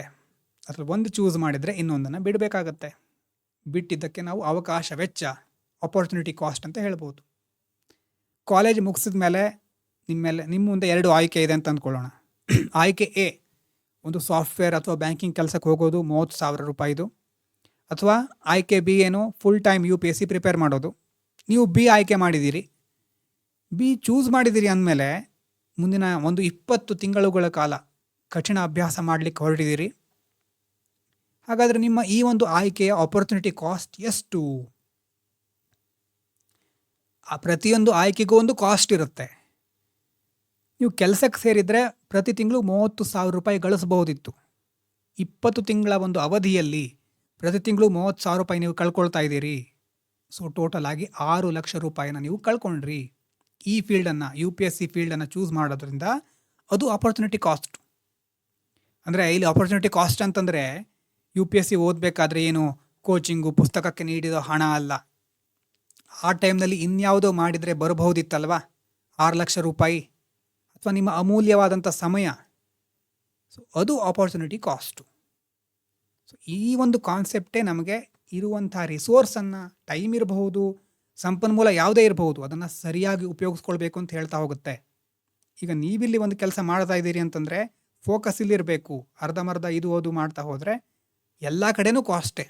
ಅದ್ರಲ್ಲಿ ಒಂದು ಚೂಸ್ ಮಾಡಿದರೆ ಇನ್ನೊಂದನ್ನು ಬಿಡಬೇಕಾಗತ್ತೆ. ಬಿಟ್ಟಿದ್ದಕ್ಕೆ ನಾವು ಅವಕಾಶ ವೆಚ್ಚ, ಆಪರ್ಚುನಿಟಿ ಕಾಸ್ಟ್ ಅಂತ ಹೇಳ್ಬೋದು. ಕಾಲೇಜ್ ಮುಗಿಸಿದ ಮೇಲೆ ನಿಮ್ಮ ಮುಂದೆ 2 ಆಯ್ಕೆ ಇದೆ ಅಂತ ಅಂದ್ಕೊಳ್ಳೋಣ. ಆಯ್ಕೆ ಎ, ಒಂದು ಸಾಫ್ಟ್ವೇರ್ ಅಥವಾ ಬ್ಯಾಂಕಿಂಗ್ ಕೆಲಸಕ್ಕೆ ಹೋಗೋದು, 30,000 ರೂಪಾಯಿದು. ಅಥವಾ ಆಯ್ಕೆ ಬಿ ಏನು, ಫುಲ್ ಟೈಮ್ UPSC ಪ್ರಿಪೇರ್ ಮಾಡೋದು. ನೀವು ಬಿ ಆಯ್ಕೆ ಮಾಡಿದ್ದೀರಿ. ಬಿ ಚೂಸ್ ಮಾಡಿದ್ದೀರಿ ಅಂದಮೇಲೆ ಮುಂದಿನ ಒಂದು 20 ತಿಂಗಳುಗಳ ಕಾಲ ಕಠಿಣ ಅಭ್ಯಾಸ ಮಾಡಲಿಕ್ಕೆ ಹೊರಟಿದ್ದೀರಿ. ಹಾಗಾದರೆ ನಿಮ್ಮ ಈ ಒಂದು ಆಯ್ಕೆಯ ಆಪರ್ಚುನಿಟಿ ಕಾಸ್ಟ್ ಎಷ್ಟು? ಆ ಪ್ರತಿಯೊಂದು ಆಯ್ಕೆಗೂ ಒಂದು ಕಾಸ್ಟ್ ಇರುತ್ತೆ. ನೀವು ಕೆಲಸಕ್ಕೆ ಸೇರಿದರೆ ಪ್ರತಿ ತಿಂಗಳು 30,000 ರೂಪಾಯಿ ಗಳಿಸಬಹುದಿತ್ತು. 20 ತಿಂಗಳ ಒಂದು ಅವಧಿಯಲ್ಲಿ ಪ್ರತಿ ತಿಂಗಳು 30,000 ರೂಪಾಯಿ ನೀವು ಕಳ್ಕೊಳ್ತಾ ಇದ್ದೀರಿ. ಸೊ ಟೋಟಲ್ ಆಗಿ 6 ಲಕ್ಷ ರೂಪಾಯಿನ ನೀವು ಕಳ್ಕೊಂಡ್ರಿ. ಈ ಫೀಲ್ಡನ್ನು, UPSC ಫೀಲ್ಡನ್ನು ಚೂಸ್ ಮಾಡೋದ್ರಿಂದ ಅದು ಆಪರ್ಚುನಿಟಿ ಕಾಸ್ಟ್. ಅಂದರೆ ಇಲ್ಲಿ ಆಪರ್ಚುನಿಟಿ ಕಾಸ್ಟ್ ಅಂತಂದರೆ UPSC ಓದಬೇಕಾದ್ರೆ ಏನು ಕೋಚಿಂಗು, ಪುಸ್ತಕಕ್ಕೆ ನೀಡಿದ ಹಣ ಅಲ್ಲ. ಆ ಟೈಮ್ನಲ್ಲಿ ಇನ್ಯಾವುದೋ ಮಾಡಿದರೆ ಬರಬಹುದಿತ್ತಲ್ವ 6 ಲಕ್ಷ ರೂಪಾಯಿ, ಅಥವಾ ನಿಮ್ಮ ಅಮೂಲ್ಯವಾದಂಥ ಸಮಯ. ಸೊ ಅದು ಆಪರ್ಚುನಿಟಿ ಕಾಸ್ಟು. ಸೊ ಈ ಒಂದು ಕಾನ್ಸೆಪ್ಟೇ ನಮಗೆ ಇರುವಂಥ ರಿಸೋರ್ಸನ್ನು, ಟೈಮ್ ಇರಬಹುದು, ಸಂಪನ್ಮೂಲ ಯಾವುದೇ ಇರಬಹುದು, ಅದನ್ನು ಸರಿಯಾಗಿ ಉಪಯೋಗಿಸ್ಕೊಳ್ಬೇಕು ಅಂತ ಹೇಳ್ತಾ ಹೋಗುತ್ತೆ. ಈಗ ನೀವಿಲ್ಲಿ ಒಂದು ಕೆಲಸ ಮಾಡ್ತಾ ಇದ್ದೀರಿ ಅಂತಂದರೆ ಫೋಕಸ್ ಇಲ್ಲಿರಬೇಕು. ಅರ್ಧಮರ್ಧ ಇದು ಓದು ಮಾಡ್ತಾ ಹೋದರೆ ಎಲ್ಲ ಕಡೆನೂ ಕಾಸ್ಟೇ.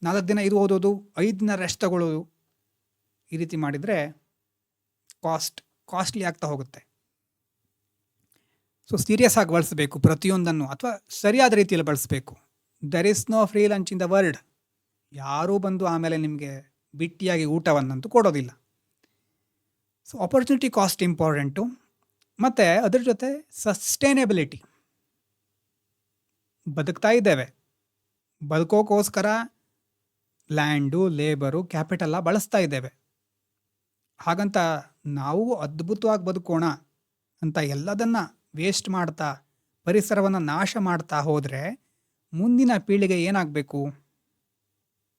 4 ದಿನ ಇದು ಓದೋದು, 5 ದಿನ ರೆಸ್ಟ್ ತಗೊಳ್ಳೋದು, ಈ ರೀತಿ ಮಾಡಿದರೆ ಕಾಸ್ಟ್ಲಿ ಆಗ್ತಾ ಹೋಗುತ್ತೆ. ಸೊ ಸೀರಿಯಸ್ ಆಗಿ ಬಳಸಬೇಕು ಪ್ರತಿಯೊಂದನ್ನು, ಅಥವಾ ಸರಿಯಾದ ರೀತಿಯಲ್ಲಿ ಬಳಸಬೇಕು. There is no free lunch in the world. ಯಾರೂ ಬಂದು ಆಮೇಲೆ ನಿಮಗೆ ಬಿಟ್ಟಿಯಾಗಿ ಊಟವನ್ನಂತೂ ಕೊಡೋದಿಲ್ಲ. So opportunity cost important. ಮತ್ತು ಅದರ ಜೊತೆ ಸಸ್ಟೈನೇಬಿಲಿಟಿ. ಬದುಕ್ತಾ ಇದ್ದೇವೆ, ಬದುಕೋಕ್ಕೋಸ್ಕರ ಲ್ಯಾಂಡು, ಲೇಬರು, ಕ್ಯಾಪಿಟಲ್ಲ ಬಳಸ್ತಾ ಇದ್ದೇವೆ. ಹಾಗಂತ ನಾವು ಅದ್ಭುತವಾಗಿ ಬದುಕೋಣ ಅಂತ ಎಲ್ಲದನ್ನು ವೇಸ್ಟ್ ಮಾಡ್ತಾ, ಪರಿಸರವನ್ನು ನಾಶ ಮಾಡ್ತಾ ಹೋದರೆ ಮುಂದಿನ ಪೀಳಿಗೆ ಏನಾಗಬೇಕು?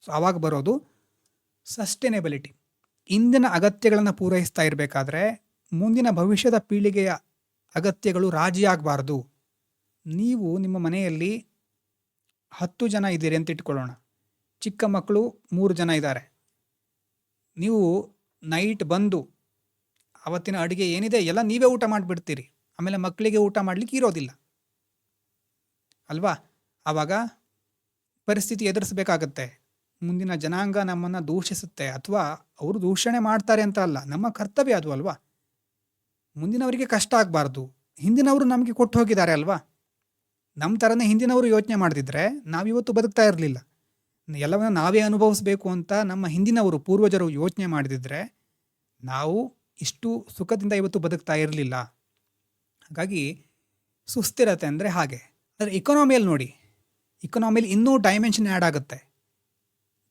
ಸೊ ಆವಾಗ ಬರೋದು ಸಸ್ಟೈನೇಬಿಲಿಟಿ. ಇಂದಿನ ಅಗತ್ಯಗಳನ್ನು ಪೂರೈಸ್ತಾ ಇರಬೇಕಾದ್ರೆ ಮುಂದಿನ ಭವಿಷ್ಯದ ಪೀಳಿಗೆಯ ಅಗತ್ಯಗಳು ರಾಜಿಯಾಗಬಾರ್ದು. ನೀವು ನಿಮ್ಮ ಮನೆಯಲ್ಲಿ 10 ಜನ ಇದ್ದೀರಿ ಅಂತ ಇಟ್ಕೊಳ್ಳೋಣ. ಚಿಕ್ಕ ಮಕ್ಕಳು 3 ಜನ ಇದ್ದಾರೆ. ನೀವು ನೈಟ್ ಬಂದು ಅವತ್ತಿನ ಅಡುಗೆ ಏನಿದೆ ಎಲ್ಲ ನೀವೇ ಊಟ ಮಾಡಿಬಿಡ್ತೀರಿ. ಆಮೇಲೆ ಮಕ್ಕಳಿಗೆ ಊಟ ಮಾಡಲಿಕ್ಕೆ ಇರೋದಿಲ್ಲ ಅಲ್ವಾ? ಆವಾಗ ಪರಿಸ್ಥಿತಿ ಎದುರಿಸಬೇಕಾಗತ್ತೆ. ಮುಂದಿನ ಜನಾಂಗ ನಮ್ಮನ್ನು ದೂಷಿಸುತ್ತೆ, ಅಥವಾ ಅವರು ದೂಷಣೆ ಮಾಡ್ತಾರೆ ಅಂತ ಅಲ್ಲ, ನಮ್ಮ ಕರ್ತವ್ಯ ಅದು ಅಲ್ವಾ? ಮುಂದಿನವರಿಗೆ ಕಷ್ಟ ಆಗಬಾರ್ದು. ಹಿಂದಿನವರು ನಮಗೆ ಕೊಟ್ಟು ಹೋಗಿದ್ದಾರೆ ಅಲ್ವಾ? ನಮ್ಮ ಥರನೇ ಹಿಂದಿನವರು ಯೋಚನೆ ಮಾಡ್ತಿದ್ರೆ ನಾವಿವತ್ತು ಬದುಕ್ತಾ ಇರಲಿಲ್ಲ. ಎಲ್ಲವನ್ನ ನಾವೇ ಅನುಭವಿಸ್ಬೇಕು ಅಂತ ನಮ್ಮ ಹಿಂದಿನವರು, ಪೂರ್ವಜರು ಯೋಚನೆ ಮಾಡಿದಿದ್ರೆ ನಾವು ಇಷ್ಟು ಸುಖದಿಂದ ಇವತ್ತು ಬದುಕ್ತಾ ಇರಲಿಲ್ಲ. ಹಾಗಾಗಿ ಸುಸ್ಥಿರತೆ ಅಂದರೆ ಹಾಗೆ. ಆದರೆ ಇಕೊನಾಮಿಯಲ್ಲಿ ನೋಡಿ, ಇಕೊನಾಮಿಯಲ್ಲಿ ಇನ್ನೂ ಡೈಮೆನ್ಷನ್ ಆ್ಯಡ್ ಆಗುತ್ತೆ.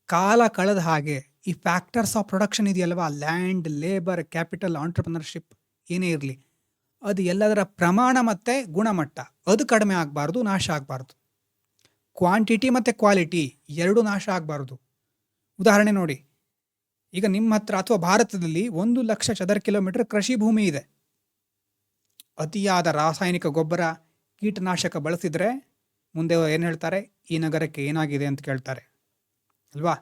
ಕಾಲ ಕಳೆದ ಹಾಗೆ ಈ ಫ್ಯಾಕ್ಟರ್ಸ್ ಆಫ್ ಪ್ರೊಡಕ್ಷನ್ ಇದೆಯಲ್ವಾ, ಲ್ಯಾಂಡ್, ಲೇಬರ್, ಕ್ಯಾಪಿಟಲ್, ಆಂಟ್ರಪ್ರಿನರ್ಶಿಪ್ ಏನೇ ಇರಲಿ, ಅದು ಎಲ್ಲದರ ಪ್ರಮಾಣ ಮತ್ತು ಗುಣಮಟ್ಟ ಅದು ಕಡಿಮೆ ಆಗಬಾರ್ದು, ನಾಶ ಆಗಬಾರ್ದು. ಕ್ವಾಂಟಿಟಿ ಮತ್ತು ಕ್ವಾಲಿಟಿ ಎರಡೂ ನಾಶ ಆಗಬಾರ್ದು. ಉದಾಹರಣೆ ನೋಡಿ, ಈಗ ನಿಮ್ಮ ಹತ್ರ ಅಥವಾ ಭಾರತದಲ್ಲಿ 1 ಲಕ್ಷ ಚದರ ಕಿಲೋಮೀಟರ್ ಕೃಷಿ ಭೂಮಿ ಇದೆ. ಅತಿಯಾದ ರಾಸಾಯನಿಕ ಗೊಬ್ಬರ, ಕೀಟನಾಶಕ ಬಳಸಿದರೆ ಮುಂದೆ ಏನು ಹೇಳ್ತಾರೆ, ಈ ನಗರಕ್ಕೆ ಏನಾಗಿದೆ ಅಂತ ಕೇಳ್ತಾರೆ ಅಲ್ವಾ.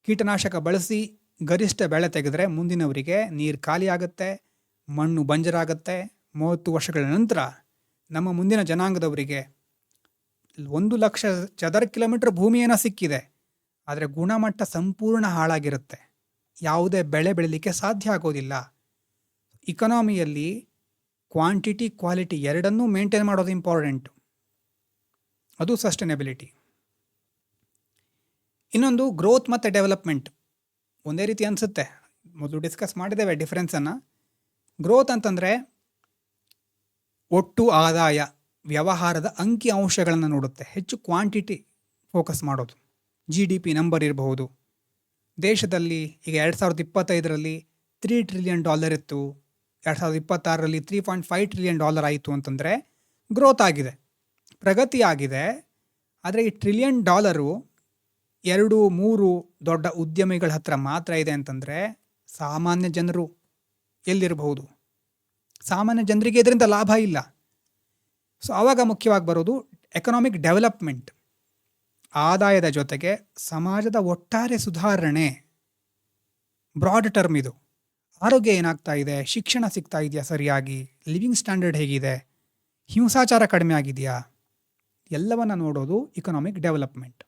ಕೀಟನಾಶಕ ಬಳಸಿ ಗರಿಷ್ಠ ಬೆಳೆ ತೆಗೆದರೆ ಮುಂದಿನವರಿಗೆ ನೀರು ಖಾಲಿ ಆಗುತ್ತೆ, ಮಣ್ಣು ಬಂಜರಾಗುತ್ತೆ. 30 ವರ್ಷಗಳ ನಂತರ ನಮ್ಮ ಮುಂದಿನ ಜನಾಂಗದವರಿಗೆ 1,00,000 ಚದರ ಕಿಲೋಮೀಟರ್ ಭೂಮಿ ಏನೋ ಸಿಕ್ಕಿದೆ, ಆದರೆ ಗುಣಮಟ್ಟ ಸಂಪೂರ್ಣ ಹಾಳಾಗಿರುತ್ತೆ. ಯಾವುದೇ ಬೆಳೆ ಬೆಳೀಲಿಕ್ಕೆ ಸಾಧ್ಯ ಆಗೋದಿಲ್ಲ. ಇಕನಾಮಿಯಲ್ಲಿ ಕ್ವಾಂಟಿಟಿ ಕ್ವಾಲಿಟಿ ಎರಡನ್ನೂ ಮೇಂಟೈನ್ ಮಾಡೋದು ಇಂಪಾರ್ಟೆಂಟು. ಅದು ಸಸ್ಟೈನಬಿಲಿಟಿ. ಇನ್ನೊಂದು ಗ್ರೋತ್ ಮತ್ತು ಡೆವಲಪ್ಮೆಂಟ್. ಒಂದೇ ರೀತಿ ಅನಿಸುತ್ತೆ, ಮೊದಲು ಡಿಸ್ಕಸ್ ಮಾಡಿದ್ದೇವೆ ಡಿಫ್ರೆನ್ಸನ್ನು. ಗ್ರೋತ್ ಅಂತಂದರೆ ಒಟ್ಟು ಆದಾಯ, ವ್ಯವಹಾರದ ಅಂಕಿ ಅಂಶಗಳನ್ನು ನೋಡುತ್ತೆ, ಹೆಚ್ಚು ಕ್ವಾಂಟಿಟಿ ಫೋಕಸ್ ಮಾಡೋದು. GDP ನಂಬರ್ ಇರಬಹುದು. ದೇಶದಲ್ಲಿ ಈಗ 2025ರಲ್ಲಿ $3 ಟ್ರಿಲಿಯನ್ ಇತ್ತು, 2026ರಲ್ಲಿ $3.5 ಟ್ರಿಲಿಯನ್ ಆಯಿತು ಅಂತಂದರೆ ಗ್ರೋತ್ ಆಗಿದೆ, ಪ್ರಗತಿ ಆಗಿದೆ. ಆದರೆ ಈ $1 ಟ್ರಿಲಿಯನ್ 2-3 ದೊಡ್ಡ ಉದ್ಯಮಿಗಳ ಹತ್ರ ಮಾತ್ರ ಇದೆ ಅಂತಂದರೆ ಸಾಮಾನ್ಯ ಜನರು ಎಲ್ಲಿರಬಹುದು? ಸಾಮಾನ್ಯ ಜನರಿಗೆ ಇದರಿಂದ ಲಾಭ ಇಲ್ಲ. ಸೊ ಆವಾಗ ಮುಖ್ಯವಾಗಿ ಬರೋದು ಎಕನಾಮಿಕ್ ಡೆವಲಪ್ಮೆಂಟ್. ಆದಾಯದ ಜೊತೆಗೆ ಸಮಾಜದ ಒಟ್ಟಾರೆ ಸುಧಾರಣೆ, ಬ್ರಾಡ್ ಟರ್ಮ್ ಇದು. ಆರೋಗ್ಯ ಏನಾಗ್ತಾ ಇದೆ, ಶಿಕ್ಷಣ ಸಿಗ್ತಾ ಇದೆಯಾ ಸರಿಯಾಗಿ, ಲಿವಿಂಗ್ ಸ್ಟ್ಯಾಂಡರ್ಡ್ ಹೇಗಿದೆ, ಹಿಂಸಾಚಾರ ಕಡಿಮೆ ಆಗಿದೆಯಾ, ಎಲ್ಲವನ್ನ ನೋಡೋದು ಇಕನಾಮಿಕ್ ಡೆವಲಪ್ಮೆಂಟ್.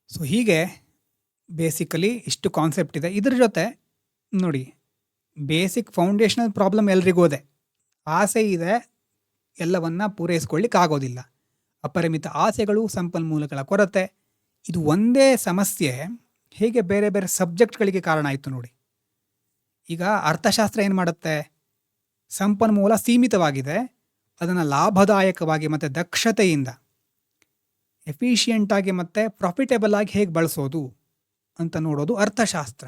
ಸೊ ಹೀಗೆ ಬೇಸಿಕಲಿ ಇಷ್ಟು ಕಾನ್ಸೆಪ್ಟ್ ಇದೆ. ಇದ್ರ ಜೊತೆ ನೋಡಿ, ಬೇಸಿಕ್ ಫೌಂಡೇಶನಲ್ ಪ್ರಾಬ್ಲಮ್ ಎಲ್ರಿಗೂ ಇದೆ. ಆಸೆ ಇದೆ, ಎಲ್ಲವನ್ನ ಪೂರೈಸ್ಕೊಳ್ಳಿಕ್ಕೆ ಆಗೋದಿಲ್ಲ. ಅಪರಿಮಿತ ಆಸೆಗಳು, ಸಂಪನ್ಮೂಲಗಳ ಕೊರತೆ, ಇದು ಒಂದೇ ಸಮಸ್ಯೆ ಹೇಗೆ ಬೇರೆ ಬೇರೆ ಸಬ್ಜೆಕ್ಟ್ಗಳಿಗೆ ಕಾರಣ ಆಯಿತು ನೋಡಿ. ಈಗ ಅರ್ಥಶಾಸ್ತ್ರ ಏನು ಮಾಡುತ್ತೆ, ಸಂಪನ್ಮೂಲ ಸೀಮಿತವಾಗಿದೆ, ಅದನ್ನು ಲಾಭದಾಯಕವಾಗಿ ಮತ್ತು ದಕ್ಷತೆಯಿಂದ ಎಫಿಷಿಯೆಂಟಾಗಿ ಮತ್ತು ಪ್ರಾಫಿಟೇಬಲ್ ಆಗಿ ಹೇಗೆ ಬಳಸೋದು ಅಂತ ನೋಡೋದು ಅರ್ಥಶಾಸ್ತ್ರ.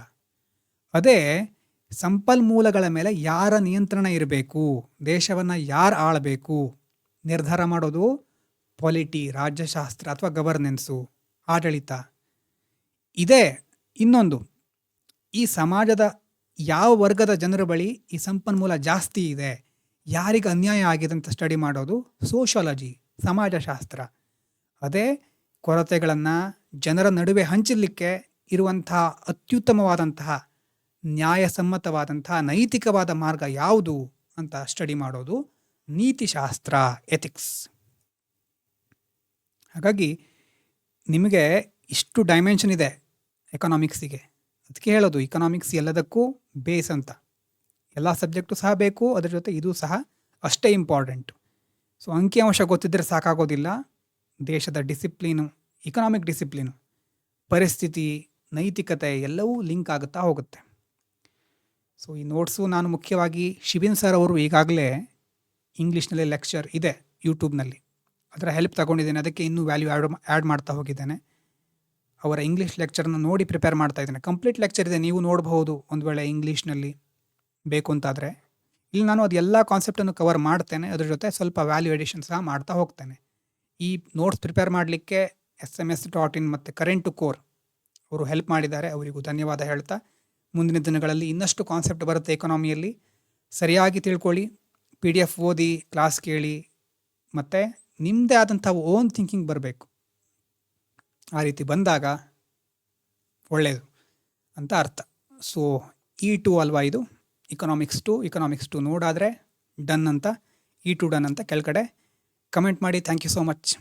ಅದೇ ಸಂಪನ್ಮೂಲಗಳ ಮೇಲೆ ಯಾರ ನಿಯಂತ್ರಣ ಇರಬೇಕು, ದೇಶವನ್ನು ಯಾರು ಆಳಬೇಕು ನಿರ್ಧಾರ ಮಾಡೋದು ಪಾಲಿಟಿ, ರಾಜ್ಯಶಾಸ್ತ್ರ ಅಥವಾ ಗವರ್ನೆನ್ಸು, ಆಡಳಿತ. ಇದೇ ಇನ್ನೊಂದು, ಈ ಸಮಾಜದ ಯಾವ ವರ್ಗದ ಜನರ ಬಳಿ ಈ ಸಂಪನ್ಮೂಲ ಜಾಸ್ತಿ ಇದೆ, ಯಾರಿಗೆ ಅನ್ಯಾಯ ಆಗಿದೆ ಅಂತ ಸ್ಟಡಿ ಮಾಡೋದು ಸೋಷಾಲಜಿ, ಸಮಾಜಶಾಸ್ತ್ರ. ಅದೇ ಕೊರತೆಗಳನ್ನು ಜನರ ನಡುವೆ ಹಂಚಲಿಕ್ಕೆ ಇರುವಂತಹ ಅತ್ಯುತ್ತಮವಾದಂತಹ ನ್ಯಾಯಸಮ್ಮತವಾದಂತಹ ನೈತಿಕವಾದ ಮಾರ್ಗ ಯಾವುದು ಅಂತ ಸ್ಟಡಿ ಮಾಡೋದು ನೀತಿಶಾಸ್ತ್ರ, ಎಥಿಕ್ಸ್. ಹಾಗಾಗಿ ನಿಮಗೆ ಇಷ್ಟು ಡೈಮೆನ್ಷನ್ ಇದೆ ಎಕನಾಮಿಕ್ಸಿಗೆ. ಅದಕ್ಕೆ ಹೇಳೋದು ಇಕನಾಮಿಕ್ಸ್ ಎಲ್ಲದಕ್ಕೂ ಬೇಸ್ ಅಂತ. ಎಲ್ಲ ಸಬ್ಜೆಕ್ಟು ಸಹ ಬೇಕು, ಅದರ ಜೊತೆ ಇದು ಸಹ ಅಷ್ಟೇ ಇಂಪಾರ್ಟೆಂಟು. ಸೊ ಅಂಕಿಅಂಶ ಗೊತ್ತಿದ್ದರೆ ಸಾಕಾಗೋದಿಲ್ಲ. ದೇಶದ ಡಿಸಿಪ್ಲೀನು, ಇಕನಾಮಿಕ್ ಡಿಸಿಪ್ಲೀನು, ಪರಿಸ್ಥಿತಿ, ನೈತಿಕತೆ ಎಲ್ಲವೂ ಲಿಂಕ್ ಆಗುತ್ತಾ ಹೋಗುತ್ತೆ. ಸೊ ಈ ನೋಟ್ಸು ನಾನು ಮುಖ್ಯವಾಗಿ ಶಿಬಿನ್ ಸರ್ ಅವರು ಈಗಾಗಲೇ ಇಂಗ್ಲೀಷ್ನಲ್ಲಿ ಲೆಕ್ಚರ್ ಇದೆ ಯೂಟ್ಯೂಬ್ನಲ್ಲಿ, ಅದರ ಹೆಲ್ಪ್ ತಗೊಂಡಿದ್ದೇನೆ. ಅದಕ್ಕೆ ಇನ್ನೂ ವ್ಯಾಲ್ಯೂ ಆ್ಯಡ್ ಮಾಡ್ತಾ ಹೋಗಿದ್ದೇನೆ. ಅವರ ಇಂಗ್ಲೀಷ್ ಲೆಕ್ಚರ್ನ ನೋಡಿ ಪ್ರಿಪೇರ್ ಮಾಡ್ತಾ ಇದ್ದೇನೆ. ಕಂಪ್ಲೀಟ್ ಲೆಕ್ಚರ್ ಇದೆ, ನೀವು ನೋಡಬಹುದು ಒಂದು ವೇಳೆ ಇಂಗ್ಲೀಷ್ನಲ್ಲಿ ಬೇಕು ಅಂತಾದರೆ. ಇಲ್ಲಿ ನಾನು ಅದೆಲ್ಲ ಕಾನ್ಸೆಪ್ಟನ್ನು ಕವರ್ ಮಾಡ್ತೇನೆ, ಅದ್ರ ಜೊತೆ ಸ್ವಲ್ಪ ವ್ಯಾಲ್ಯೂ ಎಡಿಷನ್ ಸಹ ಮಾಡ್ತಾ ಹೋಗ್ತೇನೆ. ಈ ನೋಟ್ಸ್ ಪ್ರಿಪೇರ್ ಮಾಡಲಿಕ್ಕೆ SMS.in ಮತ್ತು ಕರೆಂಟ್ ಟು ಕೋರ್ ಅವರು ಹೆಲ್ಪ್ ಮಾಡಿದ್ದಾರೆ, ಅವರಿಗೂ ಧನ್ಯವಾದ ಹೇಳ್ತಾ, ಮುಂದಿನ ದಿನಗಳಲ್ಲಿ ಇನ್ನಷ್ಟು ಕಾನ್ಸೆಪ್ಟ್ ಬರುತ್ತೆ ಎಕಾನಮಿಯಲ್ಲಿ. ಸರಿಯಾಗಿ ತಿಳ್ಕೊಳ್ಳಿ, PDF ಓದಿ, ಕ್ಲಾಸ್ ಕೇಳಿ, ಮತ್ತು ನಿಮ್ಮದೇ ಆದಂಥ ಓನ್ ಥಿಂಕಿಂಗ್ ಬರಬೇಕು. ಆ ರೀತಿ ಬಂದಾಗ ಒಳ್ಳೆಯದು ಅಂತ ಅರ್ಥ. ಸೊ E2 ಅಲ್ವಾ ಇದು, ಇಕನಾಮಿಕ್ಸ್ 2 ನೋಡಾದರೆ ಡನ್ ಅಂತ, E2 ಡನ್ ಅಂತ ಕೆಳಗಡೆ ಕಮೆಂಟ್ ಮಾಡಿ. Thank you so much.